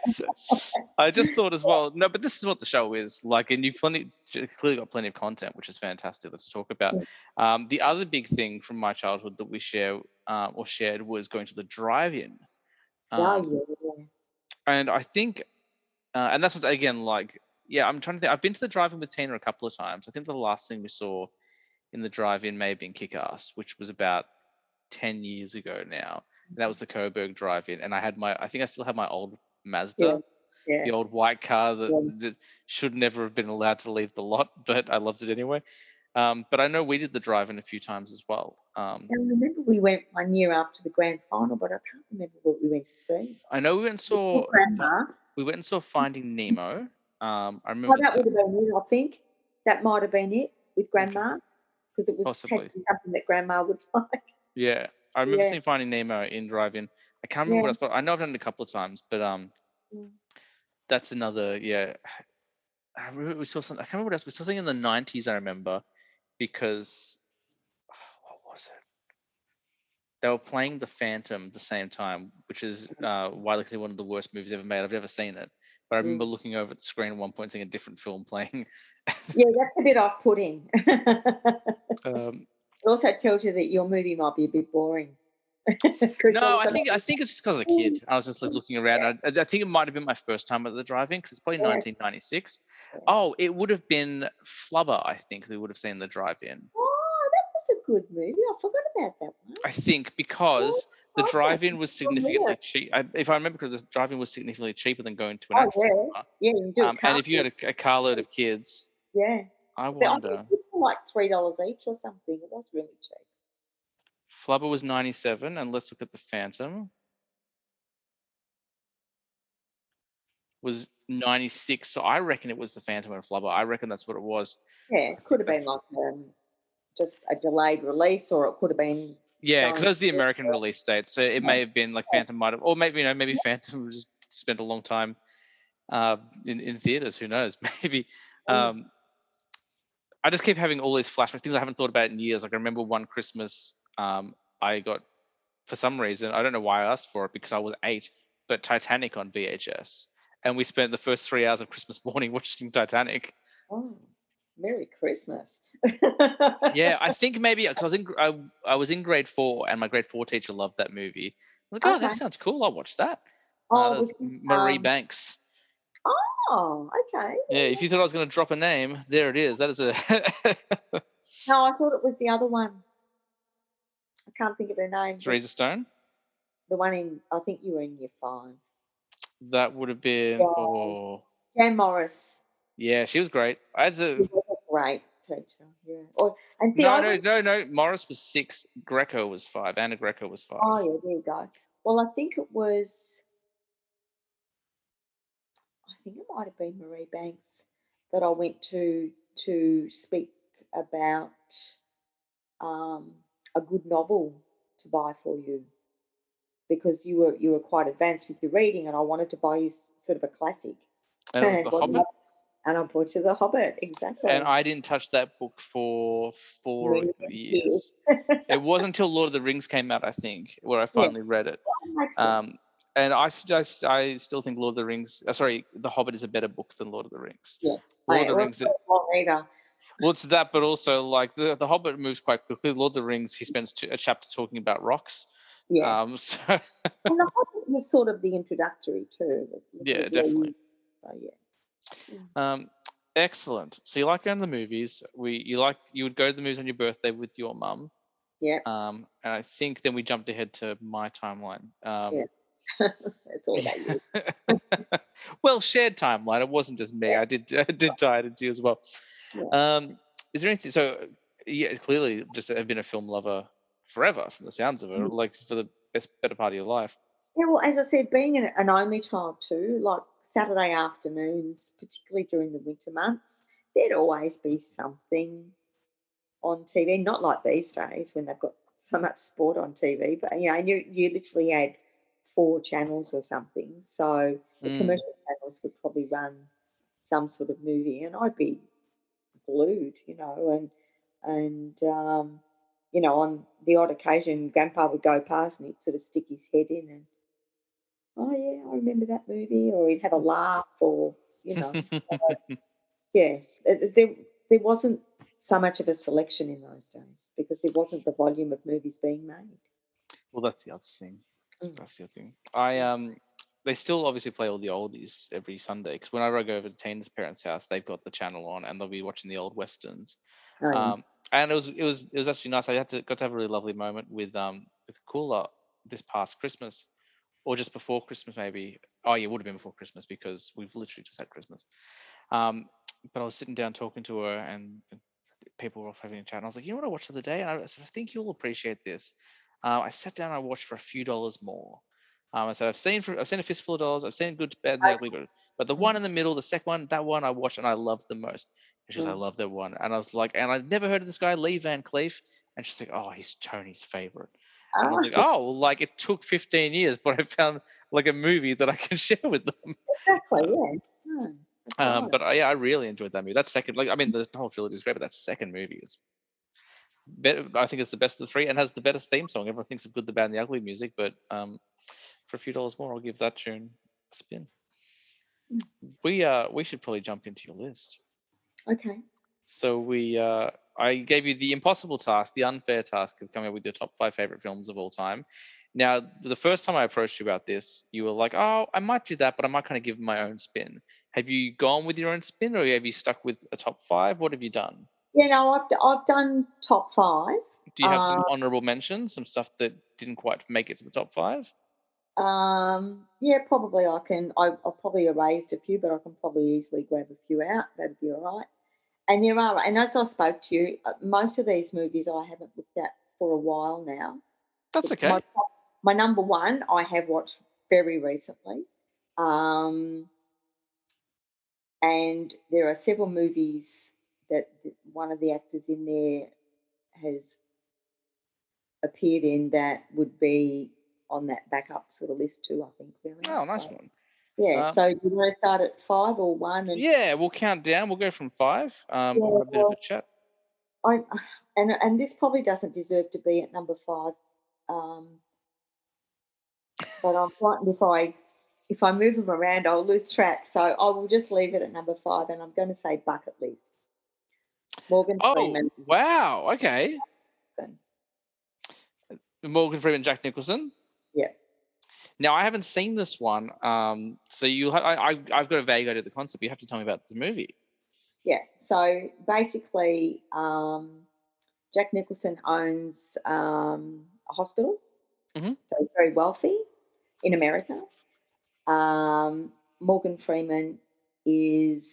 I just thought as well. No, but this is what the show is like, and you've clearly got plenty of content, which is fantastic. Let's talk about. Yeah, The other big thing from my childhood that we share or shared was going to the drive-in. yeah, Um, yeah. and I think, and that's what again, like, yeah, I'm trying to think. I've been to the drive-in with Tina a couple of times. I think the last thing we saw in the drive-in may have been Kick-Ass, which was about 10 years ago now. And that was the Coburg drive-in, and I think I still have my old Yeah, Mazda, yeah. the old white car Yeah. that should never have been allowed to leave the lot, but I loved it anyway. But I know we did the drive-in a few times as well. I remember we went one year after the grand final, but I can't remember what we went to see. I know we went and saw Grandma. Finding Nemo. I Oh, remember that that would have been it, I think. That might have been it with okay, Grandma because it was had possibly. to be something that Grandma would like. Yeah, I remember Yeah, seeing Finding Nemo in drive-in. I can't remember yeah. what else, but I know I've done it a couple of times. But Mm. that's another. Yeah, I remember we saw something. I can't remember what else. We saw something in the '90s. I remember because what was it? They were playing The Phantom at the same time, which is widely considered one of the worst movies ever made. I've never seen it, but I remember Mm. looking over at the screen at one point, seeing a different film playing. Yeah, that's a bit off-putting. um, It also tells you that your movie might be a bit boring. 'Cause no, you're I looking think at it's just because as a kid, I was just like looking around. I think it might have been my first time at the drive-in because it's probably yeah, 1996. yeah. Oh, it would have been Flubber. I think we would have seen the drive-in. Oh, that was a good movie. I forgot about that one. I think Yeah, because the okay. drive-in was Oh, significantly yeah. cheap. If I remember correctly, the drive-in was significantly cheaper than going to an Oh, actual yeah. cinema. Yeah, you can do a And if you carpool. had a carload of kids, Yeah. I But I think wonder. it's for like $3 each or something. It was really cheap. Flubber was 97, and let's look at the Phantom. was 96. So I reckon it was The Phantom and Flubber. I reckon that's what it was. Yeah, it could have been like just a delayed release, or it could have been Yeah, because going. that was the American release date. So it Yeah, may have been like Phantom might have, or maybe, maybe Phantom just spent a long time in theaters. Who knows? Maybe. yeah. Um, I just keep having all these flashbacks, things I haven't thought about in years. Like I remember one Christmas, I got, for some reason, I don't know why I asked for it because I was 8, but Titanic on VHS, and we spent the first 3 hours of Christmas morning watching Titanic. Oh, Merry Christmas. Yeah, I think maybe because I was in grade 4, and my grade 4 teacher loved that movie. I was like, oh, that Okay. sounds cool. I'll watch that. Oh, That was was it, Marie Banks. oh, okay. Yeah, if you thought I was going to drop a name, there it is. That is a. No, I thought it was the other one. I can't think of her name. Teresa Stone. The one in, I think you were in year 5. That would have been. Yeah, Oh, Jan Morris. yeah, she was great. I had She to. was a great teacher. Yeah. Or, and see, No, I no, went. no, no. Morris was 6. Greco was 5. Anna Greco was 5. Oh yeah, there you go. Well, I think it was. I think it might have been Marie Banks that I went to speak about um, a good novel to buy for you, because you were quite advanced with your reading, and I wanted to buy you sort of a classic. And it was And The Hobbit. I bought you The Hobbit, And exactly. I didn't touch that book for 4 Many, many years. years. It wasn't until Lord of the Rings came out, I think, where I Yeah, finally read it. that makes Um, sense. and I still think Lord of the Rings. Sorry, The Hobbit is a better book than Lord of the Rings. Yeah, Lord of the well, Rings. not long either. Well, it's that, but also like the Hobbit moves quite quickly. Lord of the Rings, he spends a chapter talking about rocks. Yeah, So and The Hobbit was sort of the introductory too. yeah, definitely. So yeah. Mm. Um, excellent. So you like going to the movies? You would go to the movies on your birthday with your mum. Yeah, And I think then we jumped ahead to my timeline. yeah. It's all about you. Well, shared timeline. It wasn't just me. Yeah, I did tie it into you as well. yeah. Is there anything? So yeah, clearly just have been a film lover forever, from the sounds of it, Mm. like for the better part of your life. Yeah, well, as I said, being an only child too, like Saturday afternoons, particularly during the winter months, there'd always be something on TV. Not like these days when they've got so much sport on TV, but and you literally had 4 channels or something. So the Mm. commercial channels would probably run some sort of movie, and I'd be glued, and on the odd occasion, Grandpa would go past and he'd sort of stick his head in and, oh yeah, I remember that movie, or he'd have a laugh, or you know, yeah, there wasn't so much of a selection in those days because there wasn't the volume of movies being made. Well, that's the other thing. Mm, That's the other thing. They still obviously play all the oldies every Sunday because whenever I go over to Tina's parents' house, they've got the channel on and they'll be watching the old westerns. oh yeah. And it was actually nice. I got to have a really lovely moment with Cooler this past Christmas, or just before Christmas maybe. Oh yeah, it would have been before Christmas because we've literally just had Christmas. But I was sitting down talking to her, and people were off having a chat. And I was like, you know what I watched the other day? And I said, I think you'll appreciate this. I sat down and I watched for a few dollars more. I said, I've seen A Fistful of Dollars. I've seen Good, Bad, and the Ugly, but the one in the middle, the second one, that one I watched and I loved the most. And she's like, I Mm. love that one. And I was like, and I'd never heard of this guy, Lee Van Cleef. And she's like, oh, he's Tony's favorite. And I was Ah, like, oh, well, like it took 15 years, but I found like a movie that I can share with them. exactly. Uh, Yeah. No, that's right. but yeah, I really enjoyed that movie. That second, like, I mean, the whole trilogy is great, but that second movie is better. I think it's the best of the 3 and has the best theme song. Everyone thinks of Good, the Bad, and the Ugly music, but for a few dollars more, I'll give that tune a spin. Mm. We should probably jump into your list. Okay. So I gave you the impossible task, the unfair task of coming up with your top 5 favorite films of all time. Now, the first time I approached you about this, you were like, "Oh, I might do that, but I might kind of give my own spin." Have you gone with your own spin, or have you stuck with a top 5? What have you done? Yeah, no, I've done top 5. Do you have some honorable mentions, some stuff that didn't quite make it to the top 5? Yeah, probably I can. I've probably erased a few, but I can probably easily grab a few out. That'd be all right. And there are, and as I spoke to you, most of these movies I haven't looked at for a while now. That's My okay. my number one I have watched very recently. Um, and there are several movies that one of the actors in there has appeared in that would be on that backup sort of list too, I think, William. Oh, nice So, one. yeah, so you want to start at 5 or 1? And Yeah, we'll count down. We'll go from 5. yeah, I'll have a bit of a well, chat. I and this probably doesn't deserve to be at number 5, um, but I'm frightened if I move them around, I'll lose track. So I will just leave it at number 5, and I'm going to say Bucket List. Morgan Oh, Freeman. wow. Okay. Morgan Freeman, Jack Nicholson. Yeah. Now, I haven't seen this one. So I've got a vague idea of the concept. You have to tell me about the movie. Yeah. So basically, Jack Nicholson owns a hospital. Mhm. So he's very wealthy in America. Morgan Freeman is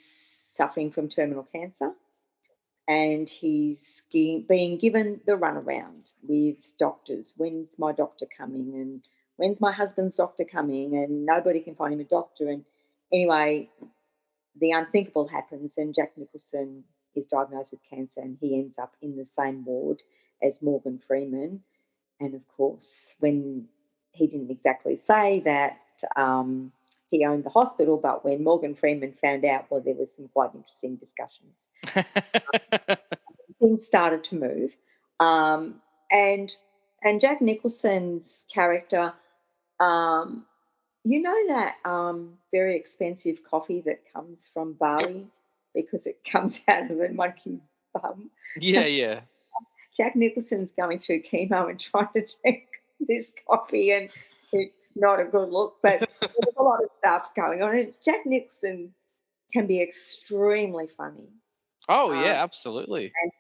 suffering from terminal cancer, and he's being given the runaround with doctors. When's my doctor coming? And when's my husband's doctor coming? And nobody can find him a doctor. And anyway, the unthinkable happens, and Jack Nicholson is diagnosed with cancer, and he ends up in the same ward as Morgan Freeman. And of course, when he didn't exactly say that he owned the hospital, but when Morgan Freeman found out, well, there was some quite interesting discussions. Things started to move, and Jack Nicholson's character, you know that very expensive coffee that comes from Yep. Bali because it comes out of a monkey's bum. Yeah, yeah. Jack Nicholson's going through chemo and trying to drink this coffee, and it's not a good look. But there's a lot of stuff going on, and Jack Nicholson can be extremely funny. Oh, Um, yeah, absolutely. and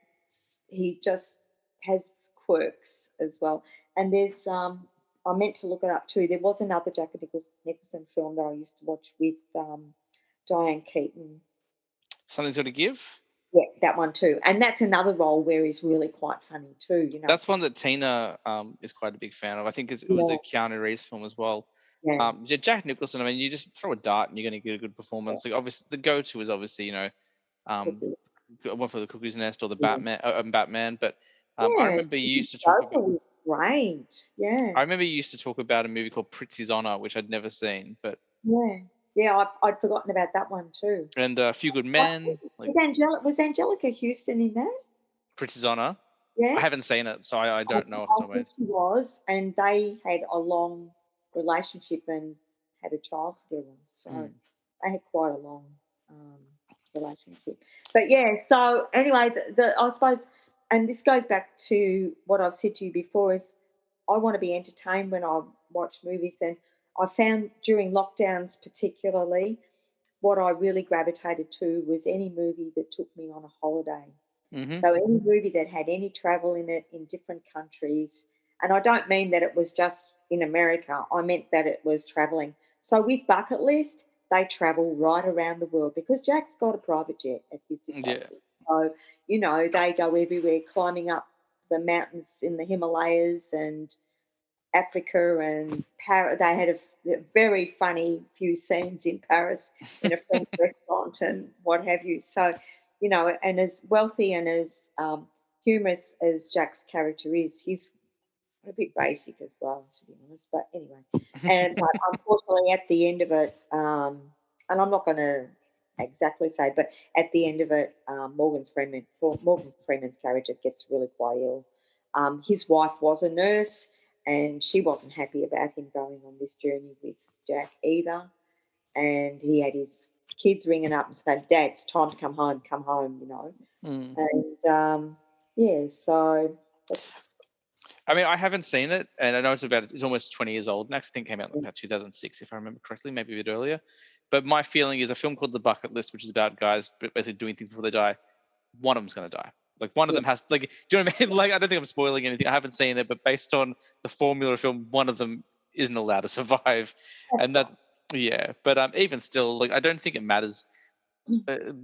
he just has quirks as well. And there's I meant to look it up too. There was another Jack Nicholson film that I used to watch with Diane Keaton. Something's got to give. Yeah, that one too. And that's another role where he's really quite funny too. That's one that Tina is quite a big fan of. I think it was Yeah, a Keanu Reeves film as well. yeah, Jack Nicholson. I mean, you just throw a dart and you're going to get a good yeah. performance. Like obviously, the go-to is obviously um, one for the Cuckoo's Nest or the Yeah, Batman. But I yeah. remember you His used to talk Joker about. was great. Yeah, I remember you used to talk about a movie called Prizzi's Honor, which I'd never seen, but yeah, yeah. I'd forgotten about that one too. and A Few Good Men, like Was Angelica Houston in that? Prizzi's Honor. Yeah. I haven't seen it, so I I don't know off the top of my think head. she was, and they had a long relationship and had a child together. So Mm. they had quite a long um, relationship. But yeah, so anyway, I suppose, and this goes back to what I've said to you before, is I want to be entertained when I watch movies, and I found during lockdowns particularly, what I really gravitated to was any movie that took me on a holiday. Hmm. So any movie that had any travel in it in different countries, and I don't mean that it was just in America, I meant that it was traveling. So with Bucket List, they travel right around the world because Jack's got a private jet at his Yeah. disposal. So, they go everywhere, climbing up the mountains in the Himalayas and Africa and Paris. They had a very funny few scenes in Paris in a French restaurant and what have you. So, and as wealthy and as humorous as Jack's character is, he's a bit basic as well, to be honest. But anyway, but unfortunately, at the end of it, and I'm not going to exactly say, but at the end of it, Morgan Freeman's character gets really quite ill. His wife was a nurse, and she wasn't happy about him going on this journey with Jack either. And he had his kids ringing up and saying, "Dad, it's time to come home." Mm. And yeah, so that's I mean, I haven't seen it, and I know it's almost 20 years old next. I think it came out in about 2006, if I remember correctly, maybe a bit earlier. But my feeling is a film called The Bucket List, which is about guys basically doing things before they die. One of them's going to die. Like one of yeah, them has, like, do you know what I mean? Like, I don't think I'm spoiling anything. I haven't seen it, but based on the formula of film, one of them isn't allowed to survive, that's and that, fine. yeah. But even still, like, I don't think it matters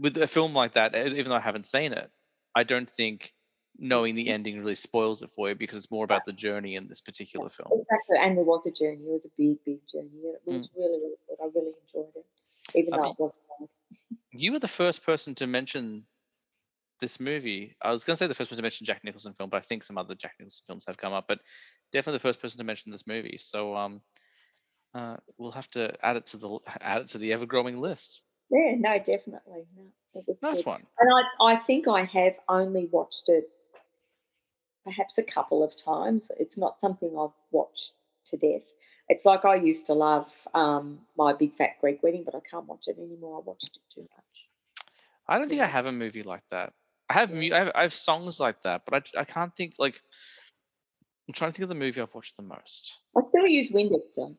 with a film like that. Even though I haven't seen it, I don't think knowing the ending really spoils it for you because it's more about the journey in this particular film. Exactly, and there was a journey. It was a big, big journey. It Mm. was really, really good. I really enjoyed it, even I though mean, it wasn't long. You were the first person to mention this movie. I was going to say the first person to mention Jack Nicholson film, but I think some other Jack Nicholson films have come up. But definitely the first person to mention this movie. So we'll have to add it to the ever growing list. Yeah, no, definitely. No, it was Nice good. one. And I think I have only watched it perhaps a couple of times. It's not something I've watched to death. It's like I used to love My Big Fat Greek Wedding, but I can't watch it anymore. I watched it too much. I don't think I Yeah. have a movie like that. I have songs like that, but I can't think like I'm trying to think of the movie I've watched the most. I still use Windex, so.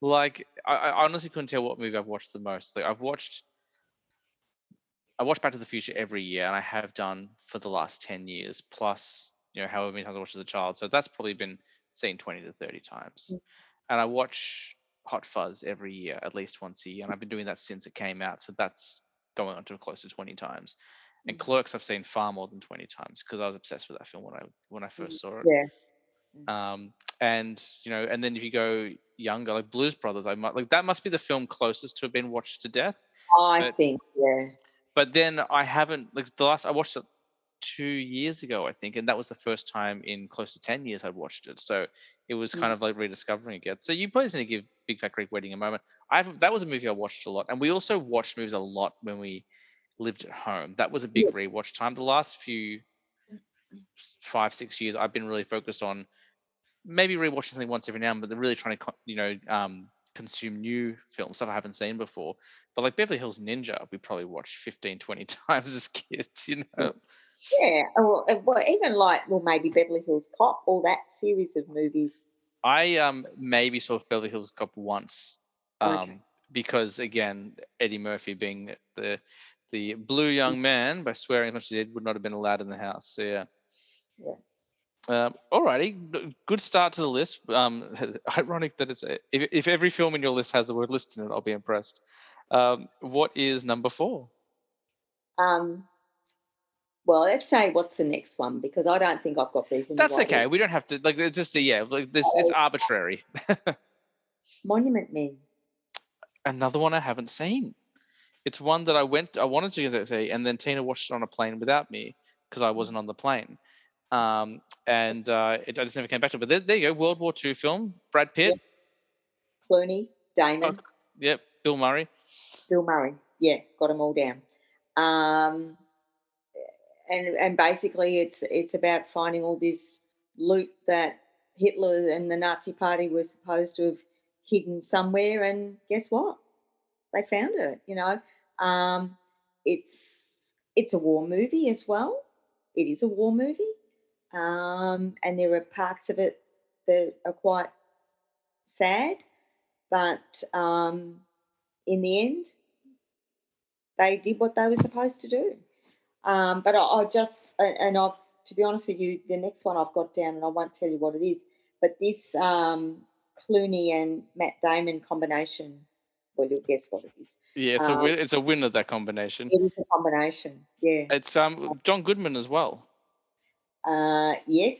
Like I honestly couldn't tell what movie I've watched the most. Like I watch Back to the Future every year, and I have done for the last 10 years, plus however many times I watched as a child. So that's probably been seen 20 to 30 times. And I watch Hot Fuzz every year, at least once a year, and I've been doing that since it came out. So that's going on to close to 20 times. And Clerks I've seen far more than 20 times because I was obsessed with that film when I first saw it. Yeah. And and then if you go younger, like Blues Brothers, that must be the film closest to have been watched to death. I think, yeah. But then I haven't I watched it 2 years ago, I think, and that was the first time in close to 10 years I'd watched it. So it was kind of like rediscovering again. So you probably need to give Big Fat Greek Wedding a moment. That was a movie I watched a lot, and we also watched movies a lot when we lived at home. That was a big rewatch time. The last few 5-6 years, I've been really focused on maybe rewatching something once every now and then, but they're really trying to consume new films, stuff I haven't seen before. But like Beverly Hills Ninja, we probably watched 15, 20 times as kids, Yeah, well, even maybe Beverly Hills Cop, all that series of movies. I maybe saw Beverly Hills Cop once, Okay. because again, Eddie Murphy being the blue young man, by swearing as much as he did, would not have been allowed in the house. So yeah. Alrighty, good start to the list. Ironic that if every film in your list has the word list in it, I'll be impressed. What is number 4? Well, let's say what's the next one, because I don't think I've got these in That's the right okay. order. We don't have to just like this. It's arbitrary. Monument Men. Another one I haven't seen. It's one that I wanted to say, and then Tina watched it on a plane without me because I wasn't on the plane. And I just never came back to it. But there you go, World War II film, Brad Pitt. Yep. Clooney, Damon. Yep, Bill Murray. Bill Murray. Yeah, got them all down. And basically it's about finding all this loot that Hitler and the Nazi Party were supposed to have hidden somewhere, and guess what? They found it. It's a war movie as well. It is a war movie, and there are parts of it that are quite sad, but in the end, they did what they were supposed to do. But to be honest with you, the next one I've got down, and I won't tell you what it is, but this Clooney and Matt Damon combination, well, you'll guess what it is. Yeah, it's a winner, that combination. It is a combination, yeah. It's John Goodman as well. Yes.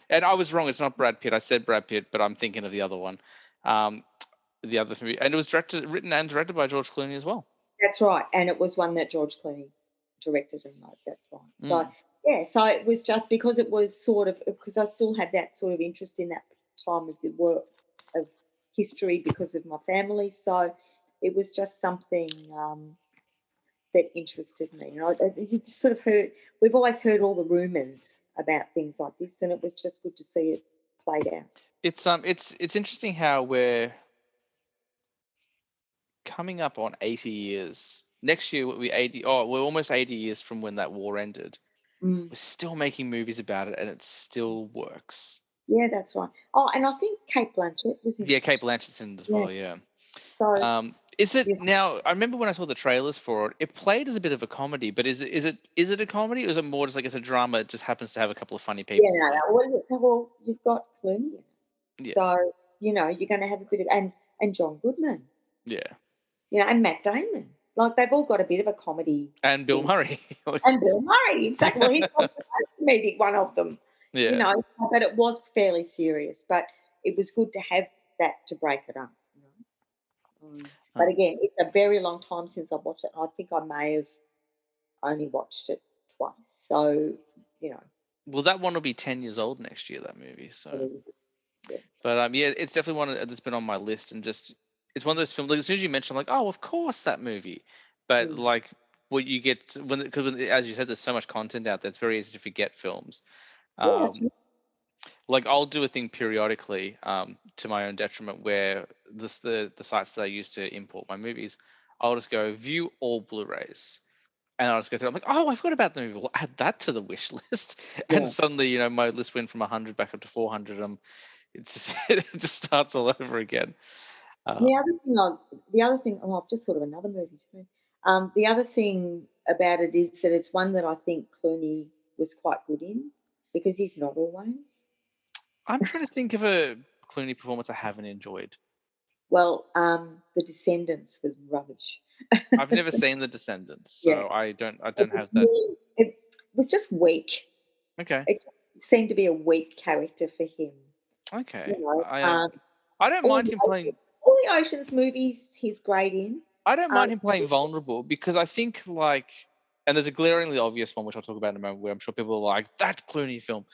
And I was wrong. It's not Brad Pitt. I said Brad Pitt, but I'm thinking of the other one. The other movie, and it was written and directed by George Clooney as well. That's right, and it was one that George Clooney directed and wrote. That's right. So yeah, so it was just because it was because I still had that sort of interest in that time of the work of history because of my family. So it was just something that interested me. You just sort of we've always heard all the rumours about things like this, and it was just good to see it played out. It's interesting how we're coming up on 80 years. Next year we'll be 80. Oh, we're almost 80 years from when that war ended. We're still making movies about it, and it still works. Yeah, that's right. Oh, and I think Cate Blanchett was in it. Yeah, Cate Blanchett's in it as well. Yeah. So is it now? I remember when I saw the trailers for it. It played as a bit of a comedy, but is it a comedy, or is it more just like it's a drama? It just happens to have a couple of funny people. Yeah, well, you've got Clooney. Yeah. So you're going to have a bit of and John Goodman. Yeah. And Matt Damon. Like they've all got a bit of a comedy. And Bill Murray. And Bill Murray, exactly. Well, he's not the most comedic one of them. Yeah. But it was fairly serious. But it was good to have that to break it up. But Oh. again, it's a very long time since I've watched it. I think I may have only watched it twice. So, you know, Well, that one will be 10 years old next year, that movie. So, really, yeah. but yeah, it's definitely one that's been on my list, and just it's one of those films. Like, as soon as you mention, I'm like, oh, of course that movie. But Mm. like, what you get when, because as you said, there's so much content out there. It's very easy to forget films. Yeah, that's Um, right. like I'll do a thing periodically, to my own detriment, where the sites that I use to import my movies, I'll just go view all Blu-rays, and I'll just go through. I'm like, oh, I forgot about the movie. Well, add that to the wish list, and Yeah. suddenly, my list went from 100 back up to 400. It just it just starts all over again. The Um, other thing I've just thought of another movie too. The other thing about it is that it's one that I think Clooney was quite good in because he's not always. I'm trying to think of a Clooney performance I haven't enjoyed. Well, The Descendants was rubbish. I've never seen The Descendants, Yeah, so I it don't was have that. it was just weak. Okay, It seemed to be a weak character for him. You okay. know, I don't all mind the him playing. Ocean's movies he's great in. I don't Um, mind him playing vulnerable, because I think, like, and there's a glaringly obvious one which I'll talk about in a moment, where I'm sure people are like, that Clooney film.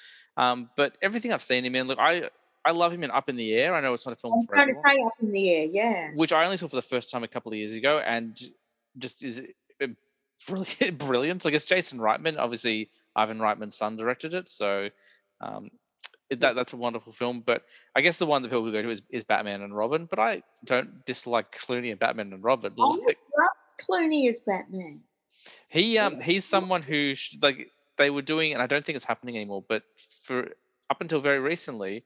But everything I've seen him in, look, I love him in Up in the Air. I know it's not a film I'm for trying to everyone, say Up in the Air, yeah. which I only saw for the first time a couple of years ago, and just is brilliant. Brilliant. Like, it's Jason Reitman. Obviously, Ivan Reitman's son directed it, so um, Yeah. that's a wonderful film. But I guess the one that people will go to is Batman and Robin. But I don't dislike Clooney and Batman and Robin. I Like, love Clooney as Batman. Yeah. he's someone who like, they were doing, and I don't think it's happening anymore, but for up until very recently,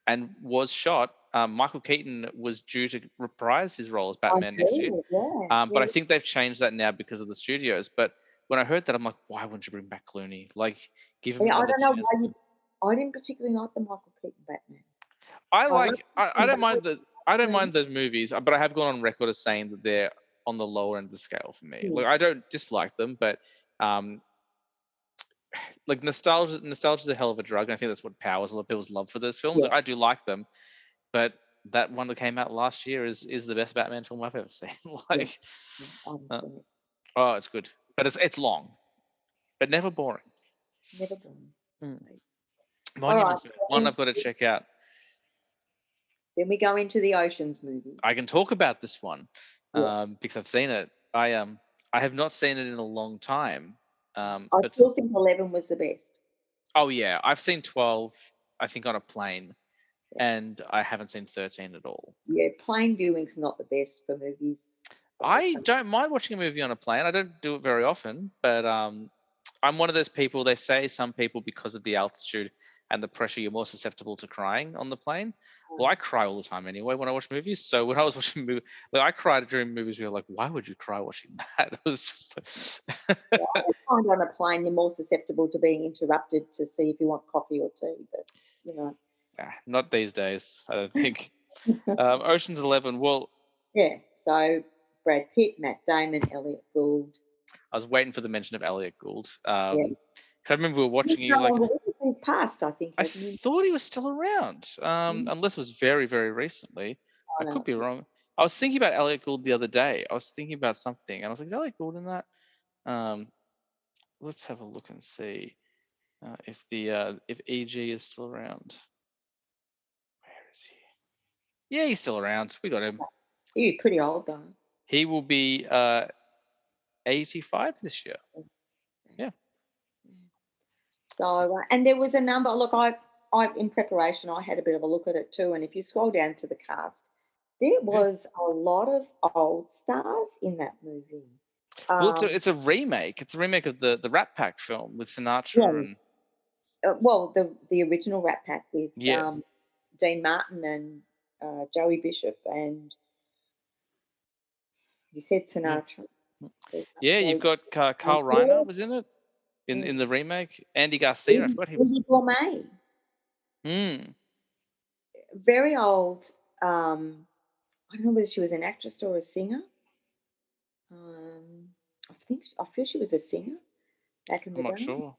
and was shot. Michael Keaton was due to reprise his role as I Batman next year, do, yeah, but I yeah. think they've changed that now because of the studios. But when I heard that, I'm like, why wouldn't you bring back Clooney? Like, give him Yeah, I another don't know chance why to. you I didn't particularly like the Michael Keaton Batman. I I love like. I Christian don't Bale mind the. I don't Batman. mind those movies, but I have gone on record as saying that they're on the lower end of the scale for me. Mm, Like, I don't dislike them, but um, like, nostalgia is a hell of a drug, and I think that's what powers a lot of people's love for those films. yeah, Like, I do like them, but that one that came out last year is the best Batman film I've ever seen. yeah, Like, yeah, I uh, understand it. oh, it's good, but it's long, but never boring. Never born. Mm. All right, Monuments Men, one I've got to check out. then we go into the Oceans movies. I can talk about this one, Yeah. because I've seen it. I have not seen it in a long time. I But still think 11 was the best. oh yeah, I've seen 12. I think on a plane, Yeah. and I haven't seen 13 at all. Yeah, plane viewing's not the best for movies. So, I don't mind watching a movie on a plane. I don't do it very often, but I'm one of those people. They say some people, because of the altitude and the pressure, you're more susceptible to crying on the plane. Well, I cry all the time anyway when I watch movies. So when I was watching movie, like, I cried during movies where you're like, why would you cry watching that? It was just. yeah, I just find on a plane you're more susceptible to being interrupted to see if you want coffee or tea, but, you know. Not these days, I don't think. Ocean's 11. Well, Yeah, so Brad Pitt, Matt Damon, Elliot Gould. I was waiting for the mention of Elliot Gould. Yeah. 'Cause I remember we were He's watching no you, like, longer with us. He's passed, I think, I hasn't he? thought he was still around, Mm, unless it was very, very recently. I I know could be it's wrong. I was thinking about Elliot Gould the other day. I was thinking about something, and I was like, "Is Elliot Gould in that?" Um, let's have a look and see, if EG is still around. Where is he? Yeah, he's still around. We got him. he's pretty old though. He will be 85 this year. Yeah. So, and there was a number. Look, I in preparation, I had a bit of a look at it too. And if you scroll down to the cast, there Yeah. was a lot of old stars in that movie. Well, Um, it's a remake. It's a remake of the Rat Pack film with yeah, Sinatra and well, the original Rat Pack with yeah. Dean Martin and Joey Bishop, and you said Yeah. Sinatra. Yeah, you've Joey, got Carl Reiner was in it in the remake. Andy Garcia, I forgot he was. Eddie Gourmet, Hmm. very old. I don't know whether she was an actress or a singer. I feel she was a singer back in I'm the not day. sure.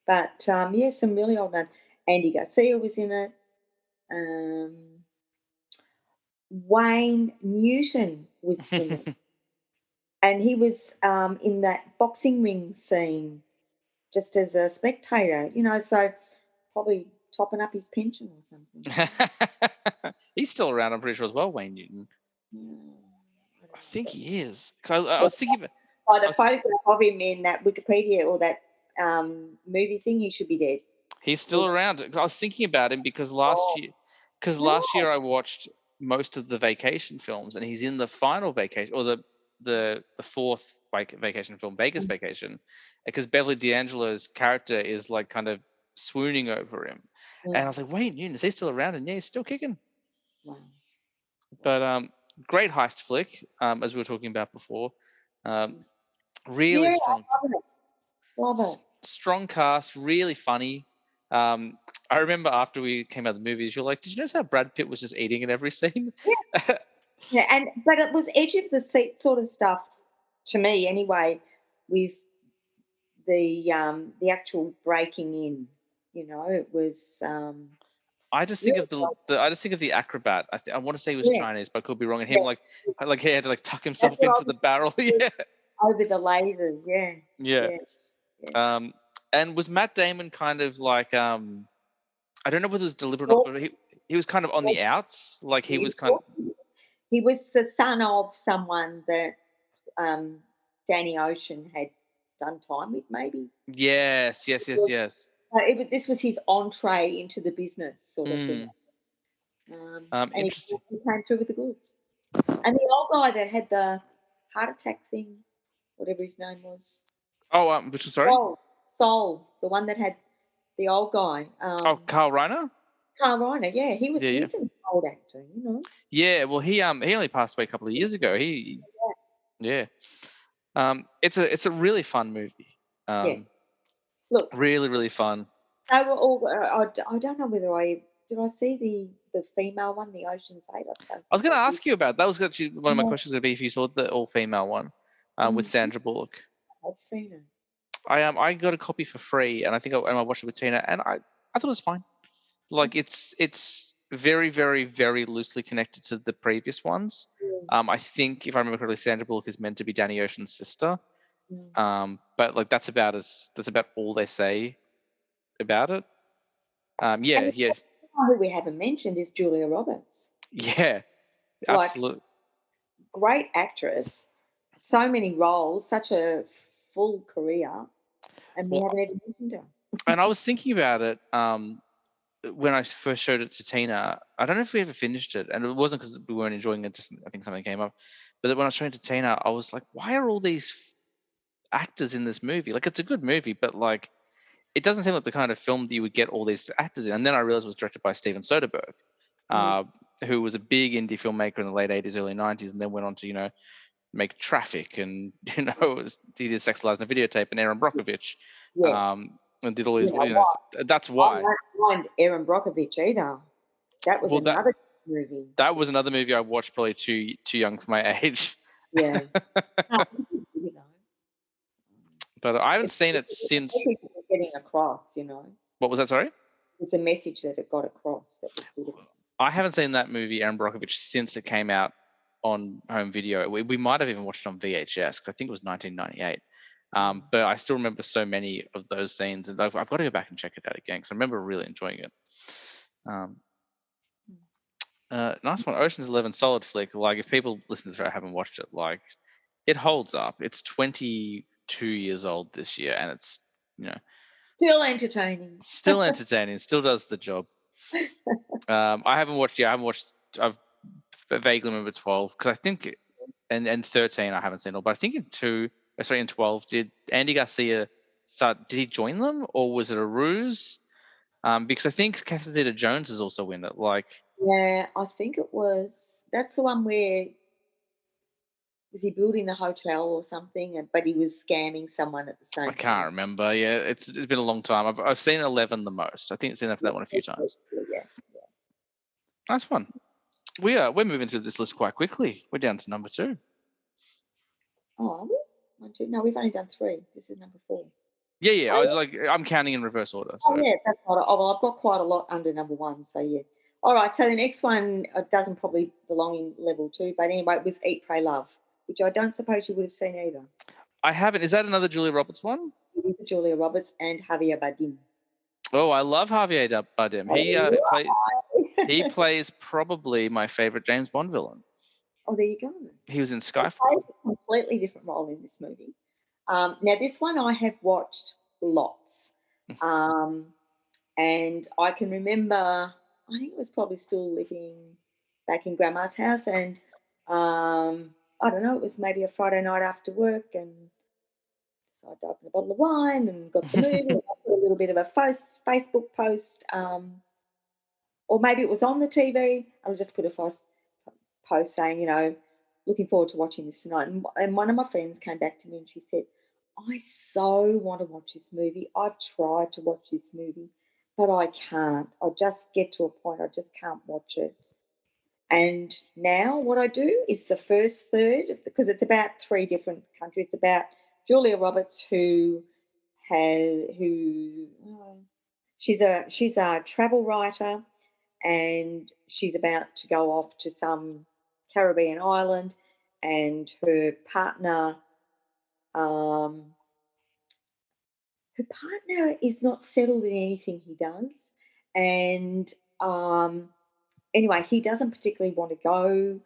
But yeah, some really old names. Andy Garcia was in it. Um, Wayne Newton with swimming. And he was in that boxing ring scene just as a spectator, so probably topping up his pension or something. He's still around, I'm pretty sure, as well, Wayne Newton. I I don't think know. he is. 'Cause I was thinking about. By I the was, photograph of him in that Wikipedia or that movie thing, he should be dead. he's still around. I was thinking about him because Oh, last no. year I watched most of the vacation films, and he's in the final vacation, or the fourth vacation film, Vegas Vacation, because Beverly D'Angelo's character is like kind of swooning over him, and I was like, Wayne Newton, is he still around? And yeah, he's still kicking. Wow. But great heist flick, as we were talking about before. Really Yeah, strong, I love it. Love it. strong cast, really funny. I remember after we came out of the movies, you're like, did you notice how Brad Pitt was just eating in every scene? Yeah, yeah, but it was edge of the seat sort of stuff to me anyway, with the actual breaking in. It was I just think really of I just think of the acrobat. I want to say he was yeah, Chinese, but I could be wrong. And him yeah. like he had to like tuck That's himself what I into the barrel. was Yeah, over the lasers. Yeah, yeah. yeah, yeah. And was Matt Damon kind of like I don't know whether it was deliberate or not, Well, but he was kind of on the outs. Like he he was kind of. he was the son of someone that Danny Ocean had done time with, maybe. Yes, yes, yes, yes. This was his entree into the business sort of thing. Mm, And interesting. he came through with the goods. And the old guy that had the heart attack thing, whatever his name was, Oh, which was sorry? Soul, the one that had the old guy, Oh, Carl Reiner. Carl Reiner. Yeah, Yeah, yeah, he's an old actor, yeah. Well, he only passed away a couple of years ago. Yeah. It's a really fun movie. Yeah. Look, Really, really fun. they were all. I don't know whether did I see the female one, the Ocean's 8. I don't I was think going I to did. ask you about that. Was actually one of my Yeah, questions going to be if you saw the all-female one with mm, Sandra Bullock. I've seen it. I got a copy for free, and I watched it with Tina, and I thought it was fine. Like it's very, very, very loosely connected to the previous ones. Yeah, I think if I remember correctly, Sandra Bullock is meant to be Danny Ocean's sister. yeah. But like that's about all they say about it. And Yeah, the yeah, one who we haven't mentioned is Julia Roberts. yeah, Like, absolutely. great actress, so many roles, such a full career, and we Well, haven't even mentioned her. and I was thinking about it when I first showed it to Tina. I don't know if we ever finished it, and it wasn't because we weren't enjoying it. Just I think something came up. But when I was showing it to Tina, I was like, "Why are all these actors in this movie? Like, it's a good movie, but like, it doesn't seem like the kind of film that you would get all these actors in." And then I realized it was directed by Steven Soderbergh, Mm. who was a big indie filmmaker in the late '80s, early '90s, and then went on to make Traffic, and he did Sex, Lies, and a Videotape, and Aaron Brockovich, Yeah, and did all you these. know what? That's I why. don't mind Aaron Brockovich either. That was Well, another movie. that was another movie I watched probably too young for my age. Yeah. No, you know, But I haven't it's seen it the since. message it was getting across. What was that? Sorry. It was the message that it got across that was good. I haven't seen that movie, Aaron Brockovich, since it came out on home video. We might have even watched it on VHS because I think it was 1998. But I still remember so many of those scenes, and I've got to go back and check it out again because I remember really enjoying it. Nice one, Ocean's 11, solid flick. Like if people listen to this haven't watched it, like it holds up. It's 22 years old this year, and it's Still entertaining. still entertaining, still does the job. I haven't watched. Yeah, I haven't watched. I've vaguely remember 12 because I think, and 13 I haven't seen all, but I think in 12 did Andy Garcia start? Did he join them or was it a ruse? Because I think Catherine Zeta-Jones is also in it. Like, Yeah, I think it was. That's the one where was he building the hotel or something, but he was scamming someone at the same I time. can't remember. Yeah, it's been a long time. I've seen 11 the most. I think I've seen that one a few times. Yeah. Nice one. We're moving through this list quite quickly. We're down to number 2. Oh, are we? 1, 2. No, we've only done 3. This is number 4. Yeah. Oh, yeah. I'm counting in reverse order. So Oh, yeah, that's not. Oh, well, I've got quite a lot under number 1. So yeah. All right, so the next one doesn't probably belong in level 2, but anyway, it was Eat, Pray, Love, which I don't suppose you would have seen either. I haven't. Is that another Julia Roberts one? It is Julia Roberts and Javier Bardem. Oh, I love Javier Bardem. He plays probably my favorite James Bond villain. Oh, there you go. He was in He plays Skyfall. a completely different role in this movie. Now, this one I have watched lots. And I can remember, I think it was probably still living back in Grandma's house. And I don't know, it was maybe a Friday night after work. And so I opened a bottle of wine and got the movie. And I put a little bit of a Facebook post. Or maybe it was on the TV. I just put a post saying, you know, looking forward to watching this tonight. And one of my friends came back to me and she said, I so want to watch this movie. I've tried to watch this movie, but I can't. I just get to a point, I just can't watch it. And now what I do is the first third, because it's about 3 different countries. It's about Julia Roberts, she's a travel writer, and she's about to go off to some Caribbean island, and her partner is not settled in anything he does, and anyway, he doesn't particularly want to go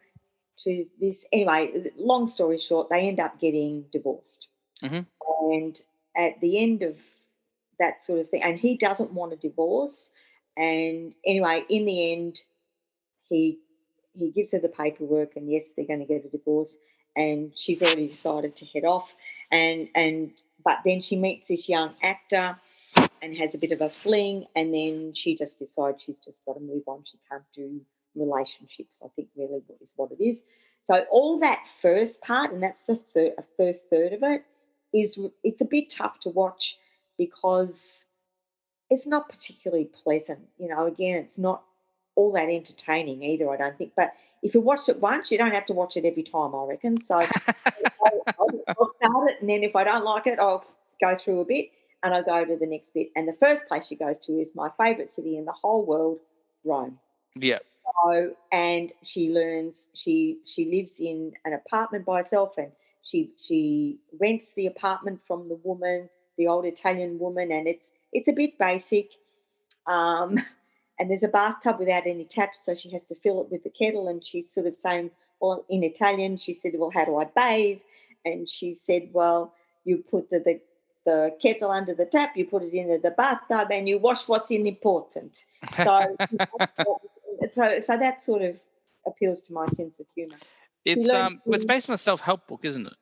to this. Anyway, long story short, they end up getting divorced, and at the end of that sort of thing, and he doesn't want a divorce, and anyway, in the end, he gives her the paperwork, and yes, they're going to get a divorce, and she's already decided to head off, but then she meets this young actor and has a bit of a fling, and then she just decides she's just got to move on. She can't do relationships, I think, really is what it is. So all that first part, and that's the first third of it, it's a bit tough to watch because it's not particularly pleasant. You know, again, it's not all that entertaining either, I don't think. But if you watch it once, you don't have to watch it every time, I reckon. So I'll start it, and then if I don't like it, I'll go through a bit and I'll go to the next bit. And the first place she goes to is my favourite city in the whole world, Rome. Yeah. So, and she learns she lives in an apartment by herself, and she rents the apartment from the woman, the old Italian woman, and it's a bit basic. And there's a bathtub without any taps, so she has to fill it with the kettle. And she's sort of saying, well, in Italian, she said, well, how do I bathe? And she said, well, you put the kettle under the tap, you put it in the bathtub, and you wash what's important. So, so that sort of appeals to my sense of humour. It's based on a self-help book, isn't it?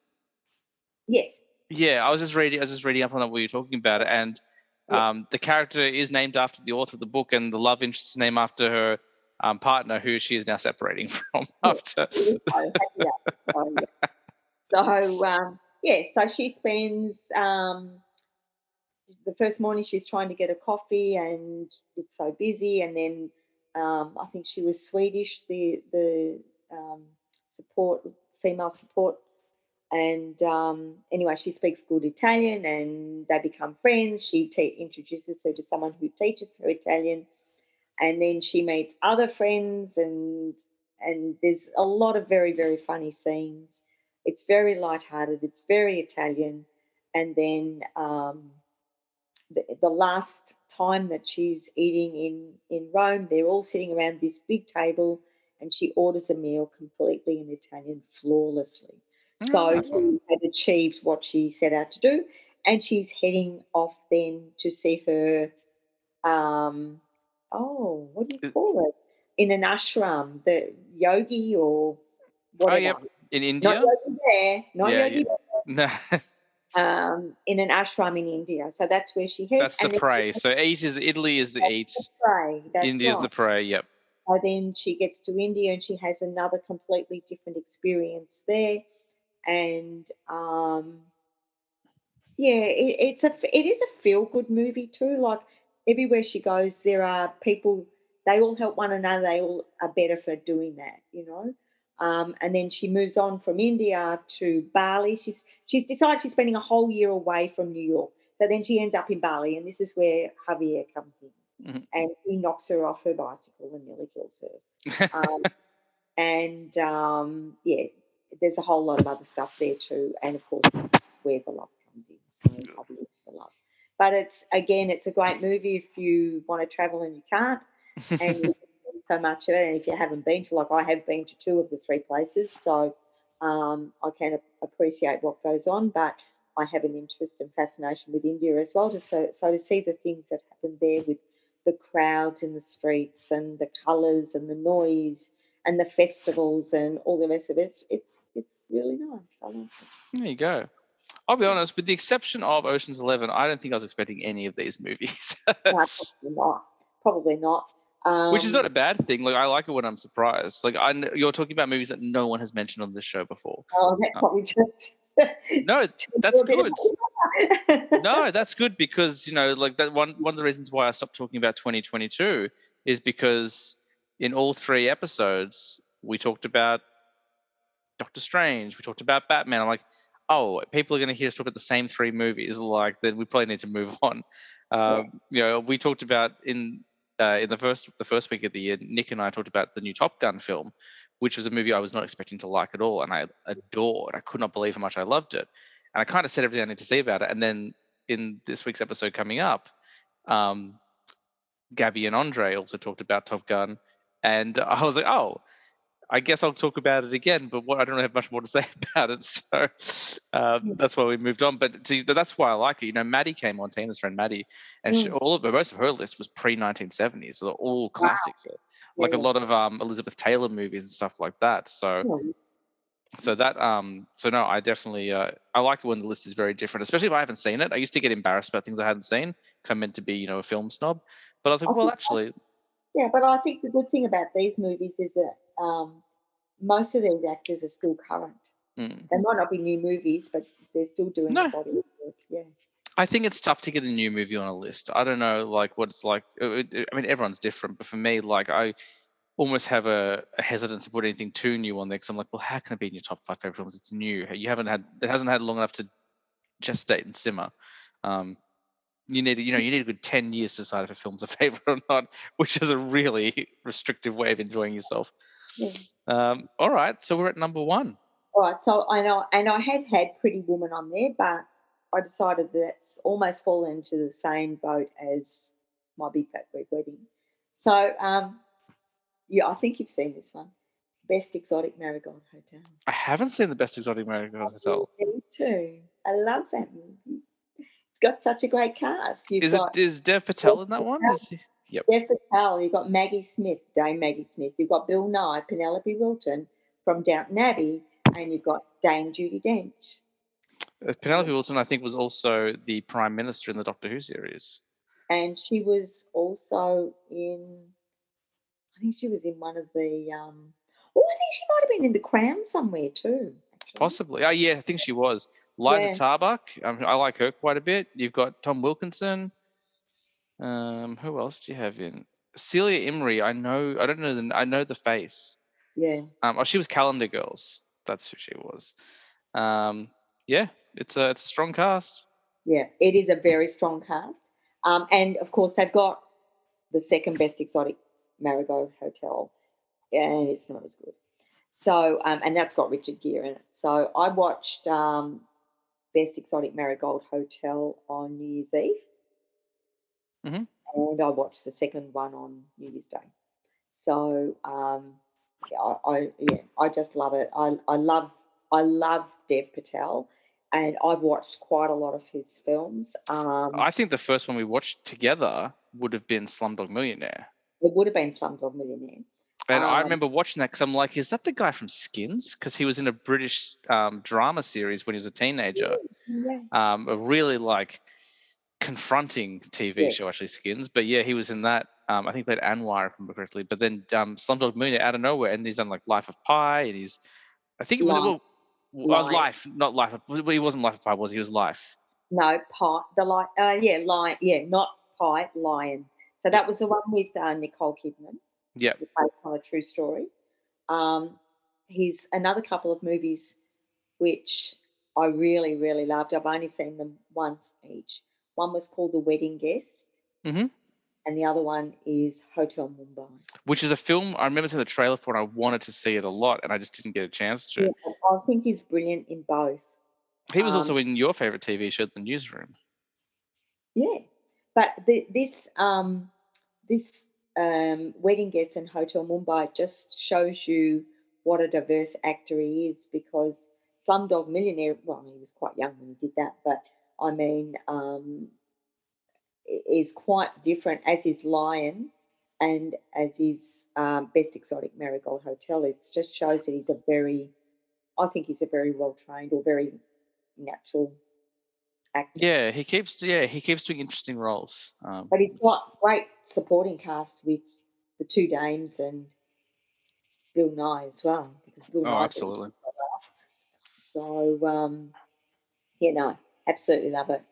Yes. Yeah, I was just reading up on it while you were talking about it, and the character is named after the author of the book, and the love interest is named after her partner, who she is now separating from after. So she spends the first morning she's trying to get a coffee, and it's so busy, and then I think she was Swedish, the female support. And anyway, she speaks good Italian, and they become friends. She introduces her to someone who teaches her Italian, and then she meets other friends, and there's a lot of very, very funny scenes. It's very lighthearted. It's very Italian. And then the last time that she's eating in Rome, they're all sitting around this big table, and she orders a meal completely in Italian, flawlessly. So she had achieved what she set out to do, and she's heading off then to see her, what do you call it? In an ashram, the yogi or whatever. Oh, yeah, in India? Not yogi there, not yogi there. No. In an ashram in India. So that's where she heads. That's the pray. So Italy is the eat. India is the pray, yep. So then she gets to India and she has another completely different experience there. And it is a feel-good movie too. Like everywhere she goes, there are people, they all help one another. They all are better for doing that, you know. And then she moves on from India to Bali. She's decided she's spending a whole year away from New York. So then she ends up in Bali, and this is where Javier comes in. Mhm. and he knocks her off her bicycle and nearly kills her. And yeah, there's a whole lot of other stuff there too. And of course, that's where the love comes in. So obviously the love. But it's a great movie if you want to travel and you can't, and you see so much of it. And if you haven't been to, like I have been to 2 of the 3 places, so I can appreciate what goes on. But I have an interest and fascination with India as well. So to see the things that happen there with the crowds in the streets and the colours and the noise and the festivals and all the rest of it, it's really nice. I like it. There you go. I'll be honest, with the exception of Ocean's 11, I don't think I was expecting any of these movies, No, probably not. Probably not. which is not a bad thing. Like, I like it when I'm surprised. Like, you're talking about movies that no one has mentioned on this show before. That Uh, probably just no, to that's a bit good. of No, that's good because, like that one of the reasons why I stopped talking about 2022 is because in all 3 episodes we talked about Doctor Strange, we talked about Batman. I'm like, oh, people are going to hear us talk about the same 3 movies. Like, that we probably need to move on. yeah. We talked about in the first week of the year, Nick and I talked about the new Top Gun film, which was a movie I was not expecting to like at all, and I adored. I could not believe how much I loved it, and I kind of said everything I need to say about it. And then in this week's episode coming up, um, Gabby and Andre also talked about Top Gun, and I was like, oh, I guess I'll talk about it again, but I don't have much more to say about it. So that's why we moved on. But that's why I like it. Maddie came on, Tina's friend Maddie, and most of her list was pre-1970s, so they're all Wow. classics, Yeah, like a lot of Elizabeth Taylor movies and stuff like that. So no, I definitely I like it when the list is very different, especially if I haven't seen it. I used to get embarrassed about things I hadn't seen because I'm meant to be, a film snob. But I was I like, well, think actually, but I think the good thing about these movies is that most of these actors are still current. mm, They might not be new movies, but they're still doing the no. body work. Yeah. I think it's tough to get a new movie on a list. I don't know, like what it's like. I mean, everyone's different, but for me, like I almost have a hesitance to put anything too new on there because I'm like, well, how can it be in your top 5 favorite films? It's new. It hasn't had long enough to gestate and simmer. Um, you need a good 10 years to decide if a film's a favorite or not, which is a really restrictive way of enjoying yourself. Yeah. All right, so we're at number 1. All right. So I know, and I had Pretty Woman on there, but I decided that's almost fallen into the same boat as My Big Fat Greek Wedding. So yeah, I think you've seen this one. Best Exotic Marigold Hotel. I haven't seen the Best Exotic American Hotel. Me too. I love that movie. It's got such a great cast. You've got Is Dev Patel in that one? Is he? Yep. Jeff Patel, you've got Maggie Smith, Dame Maggie Smith, you've got Bill Nye, Penelope Wilton from Downton Abbey, and you've got Dame Judi Dench. Penelope Wilton, I think, was also the Prime Minister in the Doctor Who series. And she was also I think she was in one of the, I think she might have been in The Crown somewhere too. Actually. Possibly. Oh, yeah, I think she was. Liza Yeah. Tarbuck, I like her quite a bit. You've got Tom Wilkinson. Who else do you have in? Celia Imrie, I know the face. Yeah. She was Calendar Girls. That's who she was. Yeah, it's a strong cast. Yeah, it is a very strong cast. And of course, they've got the second best exotic Marigold Hotel, and it's not as good. So, and that's got Richard Gere in it. So I watched Best Exotic Marigold Hotel on New Year's Eve, and I watched the second one on New Year's Day. So, I just love it. I love Dev Patel, and I've watched quite a lot of his films. I think the first one we watched together would have been Slumdog Millionaire. It would have been Slumdog Millionaire. And I remember watching that because I'm like, is that the guy from Skins? Because he was in a British drama series when he was a teenager. Yeah. A really like confronting TV show, actually, Skins. But yeah, he was in that. I think he played Anwar, if I remember correctly. But then Slumdog Millionaire out of nowhere, and he's done like Life of Pi, and I think it was Life, not Life. He wasn't Life of Pi, was he? He was Life. No, Pi. Lion. Yeah, not Pi. Lion. So that was the one with Nicole Kidman. Yeah. Based on a true story. He's another couple of movies which I really, really loved. I've only seen them once each. One was called The Wedding Guest, and the other one is Hotel Mumbai. Which is a film I remember seeing the trailer for, and I wanted to see it a lot, and I just didn't get a chance to. Yeah, I think he's brilliant in both. He was also in your favorite TV show, The Newsroom. Yeah, but this Wedding Guest and Hotel Mumbai just shows you what a diverse actor he is, because Slumdog Millionaire, well, he was quite young when he did that, but I mean, is quite different, as is Lion and as is Best Exotic Marigold Hotel. It just shows that I think he's a very well trained or very natural actor. Yeah, he keeps doing interesting roles. But he's got great supporting cast with the two dames and Bill Nye as well, because Bill Nye. Absolutely. So absolutely love it.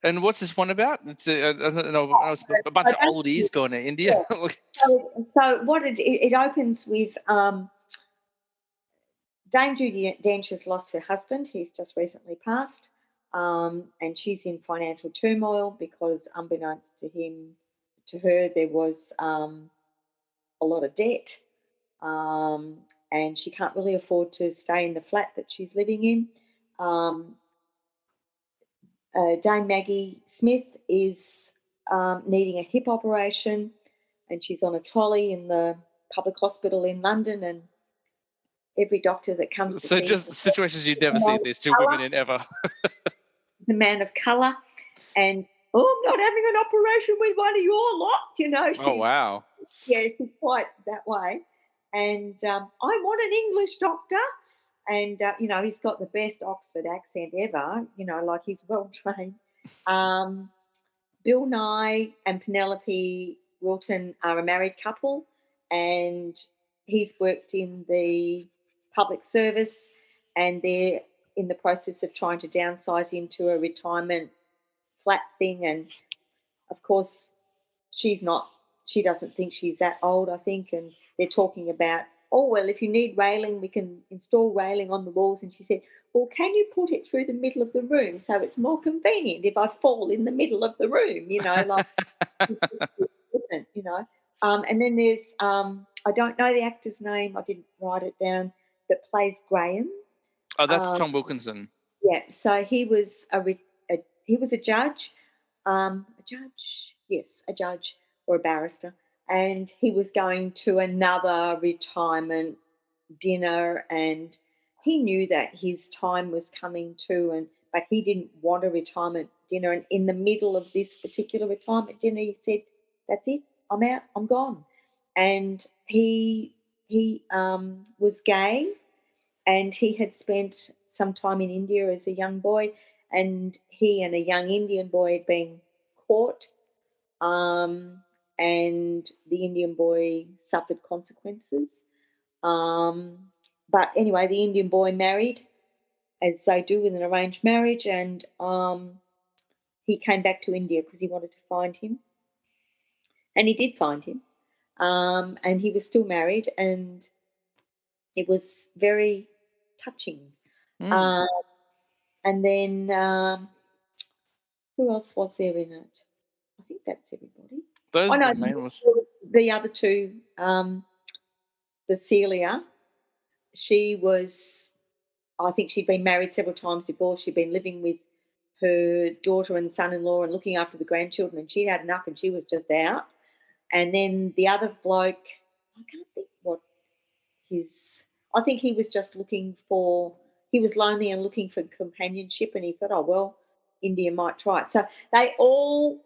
And what's this one about? It's a bunch of oldies going to India. Yeah. So what it opens with, Dame Judi Dench has lost her husband. He's just recently passed, and she's in financial turmoil because, unbeknownst to her, there was a lot of debt, and she can't really afford to stay in the flat that she's living in. Dame Maggie Smith is needing a hip operation, and she's on a trolley in the public hospital in London, and every doctor that comes to So see just situations you'd never see these two women in ever. The man of colour, and I'm not having an operation with one of your lot, Oh, wow. Yeah, she's quite that way. And I want an English doctor. And, he's got the best Oxford accent ever, like he's well trained. Bill Nye and Penelope Wilton are a married couple, and he's worked in the public service, and they're in the process of trying to downsize into a retirement flat thing. And, of course, she doesn't think she's that old, I think, and they're talking about, oh, well, if you need railing, we can install railing on the walls. And she said, well, can you put it through the middle of the room so it's more convenient if I fall in the middle of the room, like, and then there's, I don't know the actor's name, I didn't write it down, that plays Graham. Oh, that's Tom Wilkinson. Yeah, so he was a judge, a judge or a barrister, and he was going to another retirement dinner, and he knew that his time was coming too, but he didn't want a retirement dinner. And in the middle of this particular retirement dinner, he said, "That's it, I'm out, I'm gone." And he was gay, and he had spent some time in India as a young boy, and he and a young Indian boy had been caught, and the Indian boy suffered consequences. But anyway, the Indian boy married, as they do with an arranged marriage, and he came back to India because he wanted to find him. And he did find him, and he was still married, and it was very touching. And then who else was there in it? I think that's everybody. Those are the main ones. The other two, the Celia, I think she'd been married several times, divorced. She'd been living with her daughter and son-in-law and looking after the grandchildren, and she'd had enough and she was just out. And then the other bloke, I can't think I think he was just he was lonely and looking for companionship, and he thought, oh, well, India might try it. So they all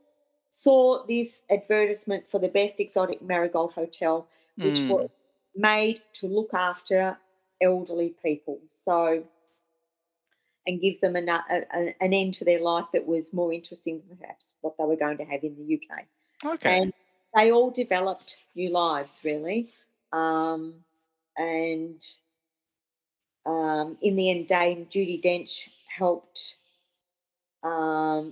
saw this advertisement for the Best Exotic Marigold Hotel, which was made to look after elderly people, and give them an end to their life that was more interesting than perhaps what they were going to have in the UK. Okay. And they all developed new lives, really. In the end, Dame Judi Dench helped,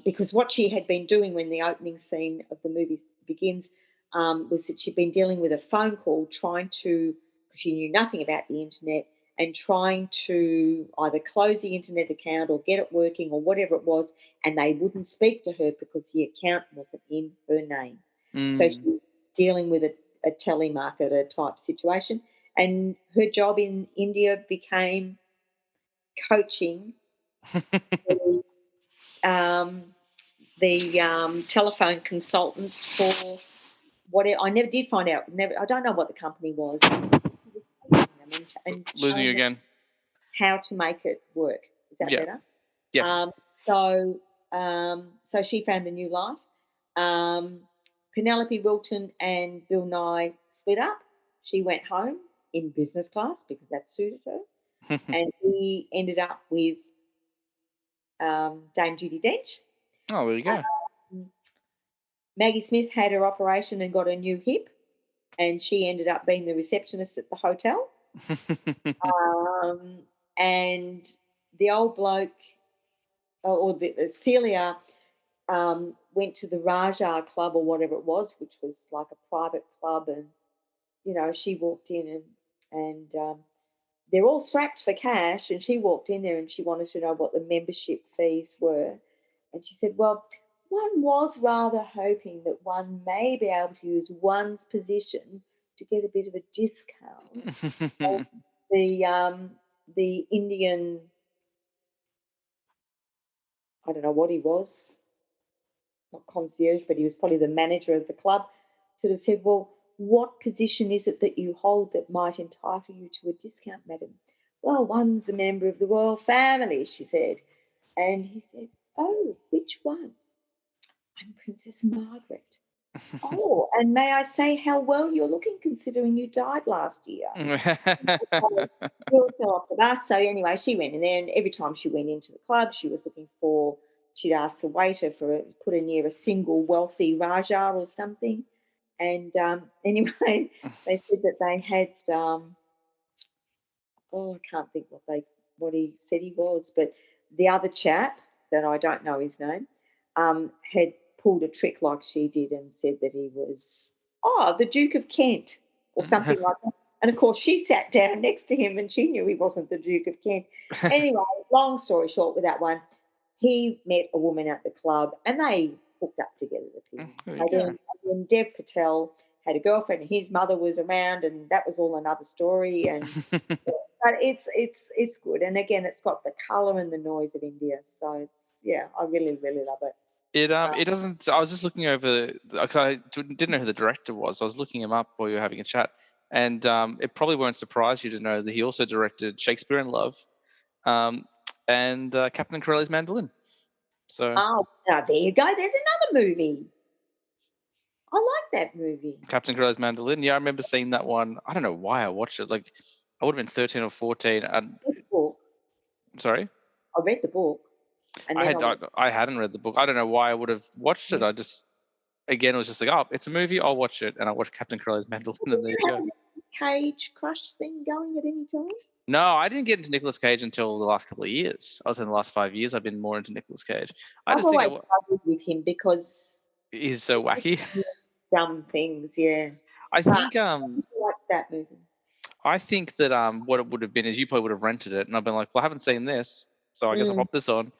because what she had been doing when the opening scene of the movie begins was that she'd been dealing with a phone call, because she knew nothing about the internet, and trying to either close the internet account or get it working or whatever it was, and they wouldn't speak to her because the account wasn't in her name. So Mm. she's dealing with a telemarketer type situation. And her job in India became coaching the, um, telephone consultants for what I never did find out. Never, I don't know what the company was. And Losing you showing them again. how to make it work. Is that Yeah. better? Yes. Um, so, so she found a new life. Penelope Wilton and Bill Nye split up. She went home in business class because that suited her, and he ended up with Dame Judi Dench. Oh, there you go. Um, Maggie Smith had her operation and got a new hip, and she ended up being the receptionist at the hotel. Um, and the old bloke, or the Celia, went to the Raja Club or whatever it was, which was like a private club, and she walked in and they're all strapped for cash, and she walked in there and she wanted to know what the membership fees were, and she said, "Well, one was rather hoping that one may be able to use one's position to get a bit of a discount." Well, the Indian, I don't know what he was, not concierge, but he was probably the manager of the club, sort of said, "Well, what position is it that you hold that might entitle you to a discount, madam?" "Well, one's a member of the royal family," she said. And he said, "Oh, which one?" "I'm Princess Margaret." "Oh, and may I say how well you're looking considering you died last year?" So we all fell off the bus. So anyway, she went in there, and every time she went into the club, she was looking for. She'd ask the waiter put her near a single wealthy Raja or something. And anyway, they said that they had. I can't think what he said he was, but the other chap that I don't know his name had pulled a trick like she did and said that he was the Duke of Kent or something like that. And of course, she sat down next to him and she knew he wasn't the Duke of Kent. Anyway, long story short, with that one, he met a woman at the club and they hooked up together. The two. There So you go. then Dev Patel had a girlfriend and his mother was around, and that was all another story. And but it's good, and again, it's got the colour and the noise of India, so I really really love it. It doesn't. I was just looking over. I didn't know who the director was. I was looking him up while you were having a chat, and it probably won't surprise you to know that he also directed Shakespeare in Love, um, and Captain Corelli's Mandolin. So Oh, now there you go. There's another movie. I like that movie. Captain Corelli's Mandolin. Yeah, I remember seeing that one. I don't know why I watched it. Like I would have been 13 or 14. And I read the book. sorry, I read the book, and I then had I hadn't read the book. I don't know why I would have watched it. I just again it was just like, oh, it's a movie. I'll watch it, and I watched Captain Corelli's Mandolin, and did there you you have go. a Cage crush thing going at any time? No, I didn't get into Nicolas Cage until the last couple of years. I was in the last 5 years. I've been more into Nicolas Cage. I I've just think always struggled with him because he's so wacky. dumb things. Yeah, I but think I like that movie. I think that what it would have been is you probably would have rented it, and I've been like, well, I haven't seen this, so I guess I'll Mm, pop this on.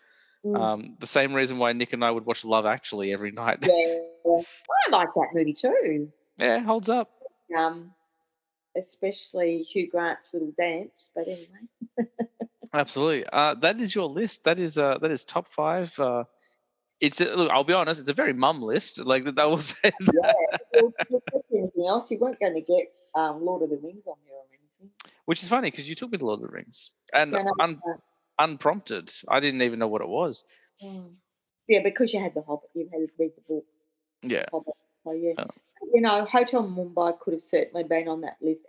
mm. The same reason why Nick and I would watch Love Actually every night. Yeah, I like that movie too. Yeah, holds up. Um, especially Hugh Grant's little dance. But anyway, Absolutely. That is your list. That is top five. Look. I'll be honest. It's a very mum list. Like that will say yeah. that. Well, if you put anything else, you weren't going to get Lord of the Rings on there or anything. Which is funny because you took me to Lord of the Rings, and No, no, unprompted, I didn't even know what it was. mm. Yeah, because you had the Hobbit, you had to read the book, Yeah. Hobbit. So yeah, Uh, Hotel Mumbai could have certainly been on that list,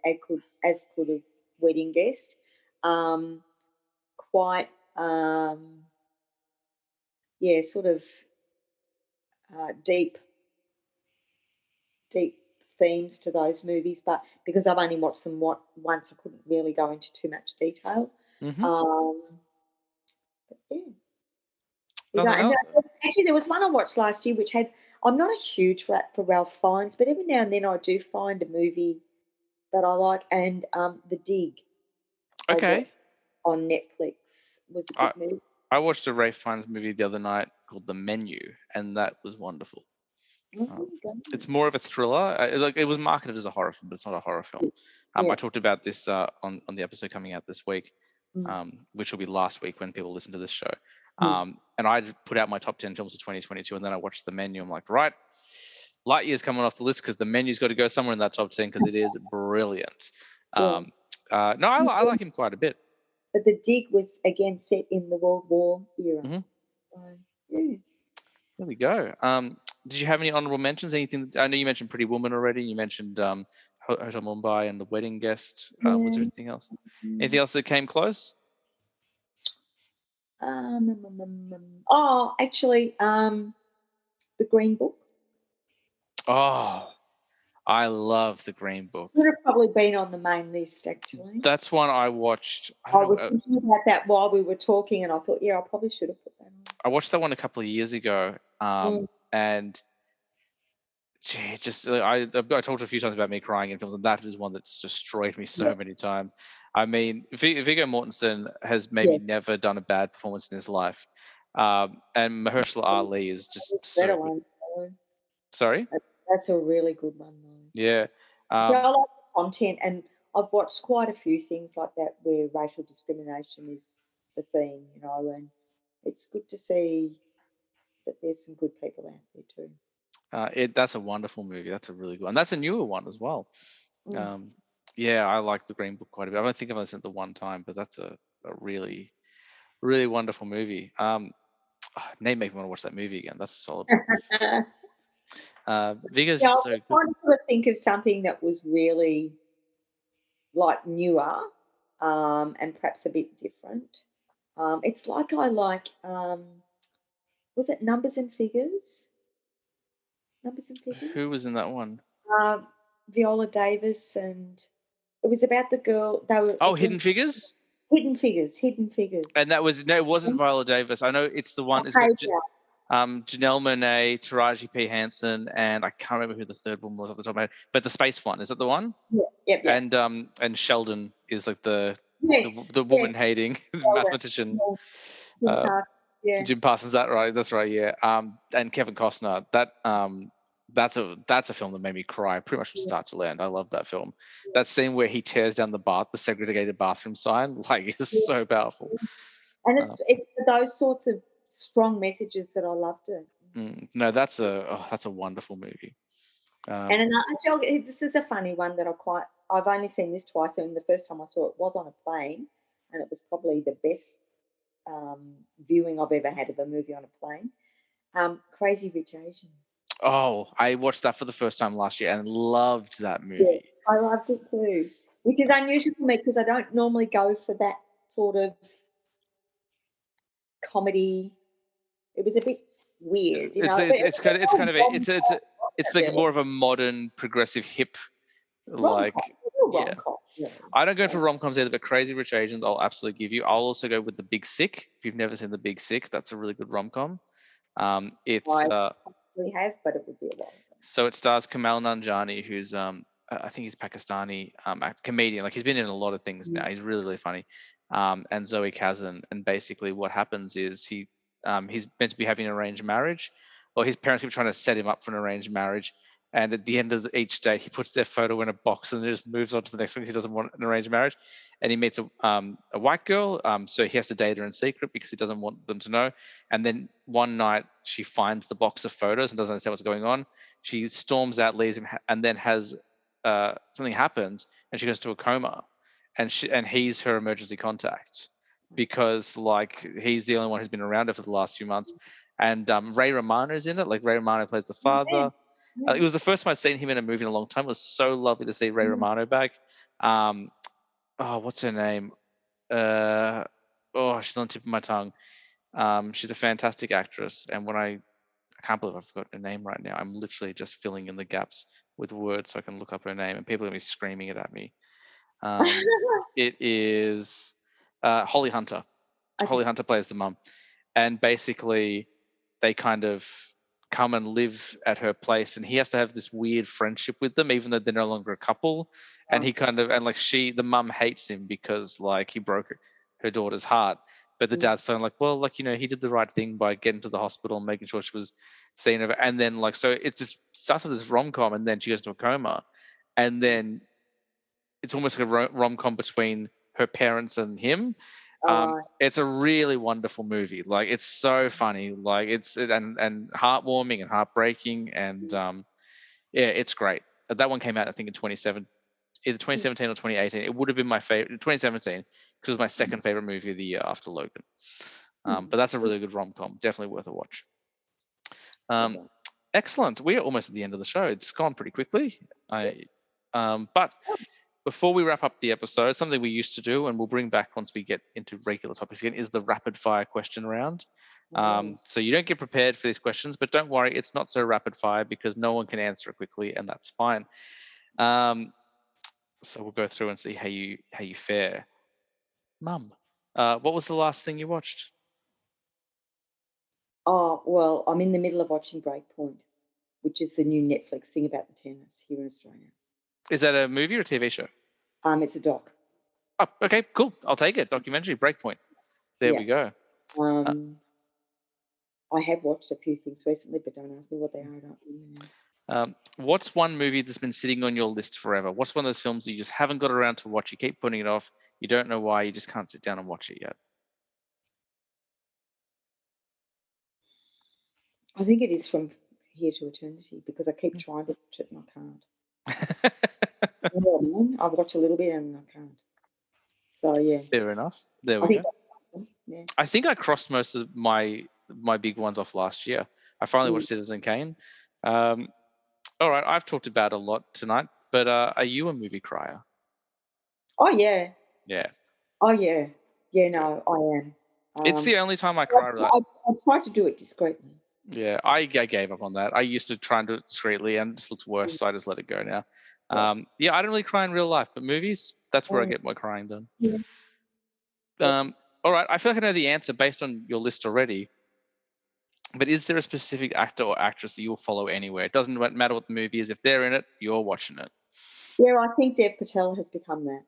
as could have Wedding Guest. Um, quite, sort of deep themes to those movies, but because I've only watched them once, I couldn't really go into too much detail. mhm. Um, but yeah, Nothing and else. actually, there was one I watched last year which had. I'm not a huge rat for Ralph Fiennes, but every now and then I do find a movie that I like, and The Dig I watched Okay. on Netflix was a I good movie. I watched a Ray Fiennes movie the other night called The Menu, and that was wonderful. Oh, go. It's more of a thriller. It was marketed as a horror film, but it's not a horror film. Yeah. I talked about this on the episode coming out this week, Mm. which will be last week when people listen to this show. Mm. And I put out my top 10 films of 2022, and then I watched the menu. I'm like, right, Lightyear's coming off the list because the menu's got to go somewhere in that top 10 because it is brilliant. Yeah. No, I like him quite a bit. But The Dig was again set in the World War era. Mhm. So, yeah. There we go. Did you have any honorable mentions? Anything? I know you mentioned Pretty Woman already. You mentioned Hotel Mumbai and The Wedding Guest. Was there anything else? Anything else that came close? Oh, actually, The Green Book Oh, I love The Green Book. would have probably been on the main list. Actually, That's one I watched. I was thinking about that while we were talking, and I thought, yeah, I probably should have put that on. I watched that one a couple of years ago, Mm. and gee, I've talked a few times about me crying in films, and that is one that's destroyed me so many times. I mean, Viggo Mortensen has maybe never done a bad performance in his life, and Mahershala Ali is just so Better good. one. So Sorry? that's a really good one, though. Yeah. So I like the content, and I've watched quite a few things like that where racial discrimination is the theme, you know, and it's good to see that there's some good people out there too. That's a wonderful movie. That's a really good one. That's a newer one as well. Mm. Yeah, I like The Green Book quite a bit. I don't think I've only seen it the one time, but that's a really, really wonderful movie. Nate made me want to watch that movie again. That's solid. Viggo's Yeah, I just was so good. trying to sort of think of something that was really like newer, and perhaps a bit different. It's like I like, was it Numbers and Figures? Numbers and Figures? Who was in that one? Viola Davis, and it was about the girl. They were Oh, Hidden Figures? Hidden Figures, Hidden Figures. And that was, no, it wasn't Viola Davis. I know it's the one. It's got Janelle Monáe, Taraji P. Henson, and I can't remember who the third one was off the top of my head. But the space one, is that the one? Yeah. And Sheldon is like the Yes, woman hating mathematician. Jim Parsons. That right? That's right. Yeah. And Kevin Costner. That's a film that made me cry pretty much from start to end. I love that film. That scene where he tears down the segregated bathroom sign, like, is so powerful. And it's for those sorts of strong messages that I loved it. No, that's a wonderful movie. And this is a funny one that I've only seen this twice, and the first time I saw it was on a plane, and it was probably the best viewing I've ever had of a movie on a plane. Crazy Rich Asians. Oh, I watched that for the first time last year and loved that movie. Yeah, I loved it too, which is unusual for me because I don't normally go for that sort of comedy. It was a bit weird, you know. It's like more of a modern progressive hip, like, yeah. I don't go for rom-coms either, but Crazy Rich Asians I'll absolutely give you. I'll also go with The Big Sick. If you've never seen The Big Sick, that's a really good rom-com. We have, but it would be a while. So it stars Kamal Nanjiani, who's I think he's Pakistani comedian. Like, he's been in a lot of things now. He's really, really funny. And Zoe Kazan. And basically what happens is he's meant to be having an arranged marriage, or his parents keep trying to set him up for an arranged marriage. And at the end of each date, he puts their photo in a box and then just moves on to the next one. He doesn't want an arranged marriage. And he meets a white girl, so he has to date her in secret because he doesn't want them to know. And then one night, she finds the box of photos and doesn't understand what's going on. She storms out, leaves him, and then has something happens, and she goes into a coma. And he's her emergency contact because, like, he's the only one who's been around her for the last few months. And Ray Romano's in it. Like, Ray Romano plays the father. It was the first time I'd seen him in a movie in a long time. It was so lovely to see Ray Romano back. What's her name? She's on the tip of my tongue. She's a fantastic actress. And I can't believe I've forgotten her name right now. I'm literally just filling in the gaps with words so I can look up her name. And people are going to be screaming it at me. It is Holly Hunter. Okay. Holly Hunter plays the mum. And basically, they kind of come and live at her place, and he has to have this weird friendship with them, even though they're no longer a couple. And he the mum hates him because, like, he broke her daughter's heart. But the dad's saying, like, well, like, you know, he did the right thing by getting to the hospital and making sure she was scene of it, and then like so it's just starts with this rom-com, and then she goes into a coma, and then it's almost like a rom-com between her parents and him. It's a really wonderful movie. Like it's so funny. Like it's and heartwarming and heartbreaking, and yeah, it's great. That one came out I think in 27, either 2017 or 2018. It would have been my favorite 2017 because it was my second favorite movie of the year after Logan. But that's a really good rom-com. Definitely worth a watch. Excellent. We are almost at the end of the show. It's gone pretty quickly. But before we wrap up the episode, something we used to do and we'll bring back once we get into regular topics again is the rapid fire question round. So you don't get prepared for these questions, but don't worry, it's not so rapid fire because no one can answer it quickly, and that's fine. So we'll go through and see how you fare. Mum, what was the last thing you watched? Oh, well, I'm in the middle of watching Breakpoint, which is the new Netflix thing about the tennis here in Australia. Is that a movie or a TV show? It's a doc. Oh, okay, cool. I'll take it. Documentary, Breakpoint. There we go. I have watched a few things recently, but don't ask me what they are. I don't really know. What's one movie that's been sitting on your list forever? What's one of those films you just haven't got around to watch? You keep putting it off. You don't know why. You just can't sit down and watch it yet. I think it is From Here to Eternity because I keep trying to watch it and I can't. I've watched a little bit and I can't. So yeah. Fair enough. There we go. Yeah. I think I crossed most of my big ones off last year. I finally watched Citizen Kane. All right, I've talked about it a lot tonight, but are you a movie crier? Oh yeah. Yeah. Oh yeah. Yeah, no, I am. It's the only time I cry. I try to do it discreetly. Yeah, I gave up on that. I used to try and do it discreetly, and it just looks worse, so I just let it go now. Yeah, I don't really cry in real life, but movies, that's where I get my crying done. Yeah. All right, I feel like I know the answer based on your list already. But is there a specific actor or actress that you'll follow anywhere? It doesn't matter what the movie is. If they're in it, you're watching it. Yeah, I think Dev Patel has become that.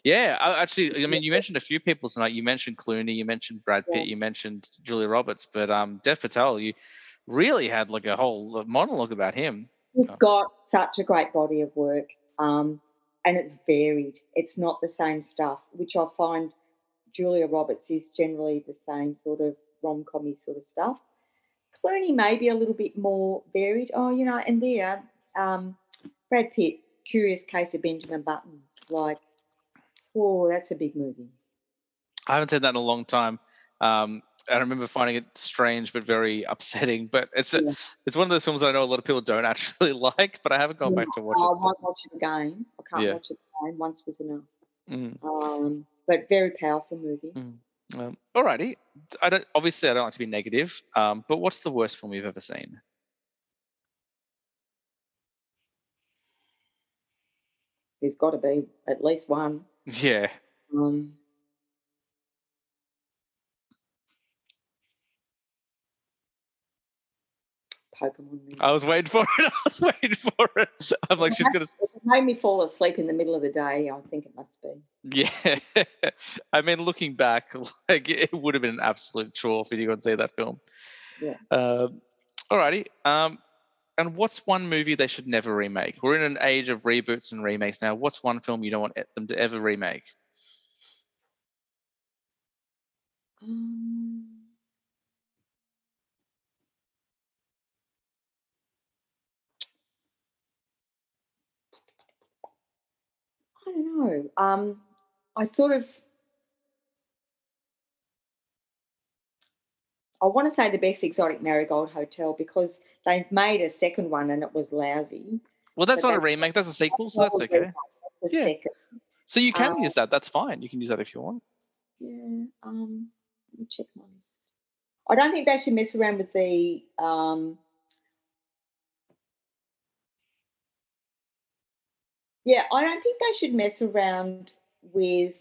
Yeah, actually, I mean, you mentioned a few people tonight. You mentioned Clooney, you mentioned Brad Pitt, you mentioned Julia Roberts, but Dev Patel, you really had like a whole monologue about him. He's got such a great body of work, and it's varied. It's not the same stuff, which I find Julia Roberts is generally the same sort of rom-com-y sort of stuff. Clooney may be a little bit more varied. Oh, you know, and there, Brad Pitt, Curious Case of Benjamin Buttons. Like, oh, that's a big movie. I haven't seen that in a long time. I remember finding it strange but very upsetting. But it's one of those films that I know a lot of people don't actually like, but I haven't gone back to watch it. I won't watch it again. I can't watch it again. Once was enough. But very powerful movie. Alrighty. I don't like to be negative, but what's the worst film you've ever seen? There's got to be at least one. Yeah. Pokemon movie. I was waiting for it. I'm like, she's gonna. It made me fall asleep in the middle of the day. I think it must be. Yeah, I mean, looking back, like it would have been an absolute chore for you to go and see that film. Yeah. Alrighty. And what's one movie they should never remake? We're in an age of reboots and remakes now. What's one film you don't want them to ever remake? I don't know. I want to say The Best Exotic Marigold Hotel because they've made a second one and it was lousy. Well, that's not a remake. That's a sequel, so that's okay. Yeah. So you can use that. That's fine. You can use that if you want. Yeah. Let me check my list. I don't think they should mess around with the. Yeah, I don't think they should mess around with.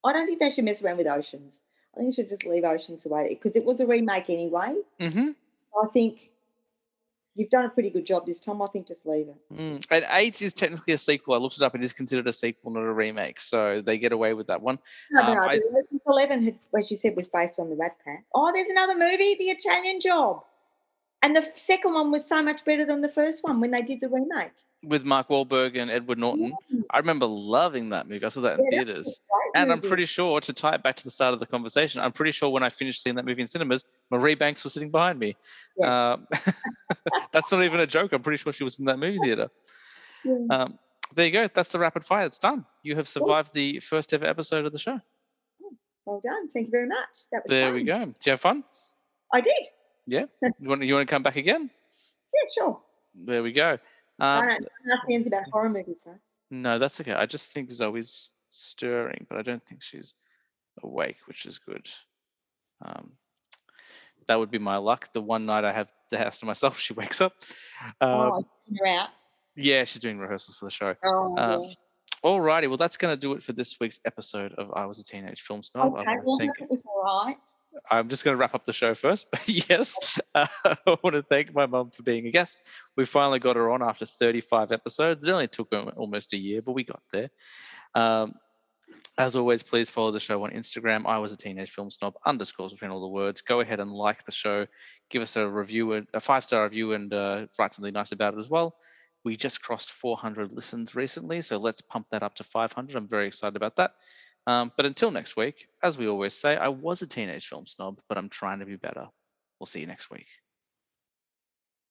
I don't think they should mess around with Oceans. I think they should just leave Oceans away because it was a remake anyway. Mm-hmm. I think You've done a pretty good job this time. I think just leave it. And 8 is technically a sequel. I looked it up. It is considered a sequel, not a remake. So they get away with that one. No, the Ocean's 11 had, as you said, was based on the Rat Pack. Oh, there's another movie, The Italian Job. And the second one was so much better than the first one when they did the remake. With Mark Wahlberg and Edward Norton. I remember loving that movie. I saw that in theaters. And I'm pretty sure, to tie it back to the start of the conversation, I'm pretty sure when I finished seeing that movie in cinemas, Marie Banks was sitting behind me. Yeah. That's not even a joke. I'm pretty sure she was in that movie theater. Yeah. There you go. That's the rapid fire. It's done. You have survived the first ever episode of the show. Well done. Thank you very much. That was there fun. We go. Did you have fun? I did. Yeah. You want to come back again? Yeah, sure. There we go. Don't ask me anything about horror movies, though. No, that's okay. I just think Zoe's stirring, but I don't think she's awake, which is good. That would be my luck. The one night I have the house to myself, she wakes up. You're out. Yeah, she's doing rehearsals for the show. Oh, Alrighty, well, that's going to do it for this week's episode of I Was a Teenage Film Snob. Okay, well, it was all right. I'm just going to wrap up the show first. Yes, I want to thank my mum for being a guest. We finally got her on after 35 episodes. It only took almost a year, but we got there. As always, please follow the show on Instagram. I Was a Teenage Film Snob, _ between all the words. Go ahead and like the show. Give us a review, a 5-star review, and write something nice about it as well. We just crossed 400 listens recently, so let's pump that up to 500. I'm very excited about that. But until next week, as we always say, I was a teenage film snob, but I'm trying to be better. We'll see you next week.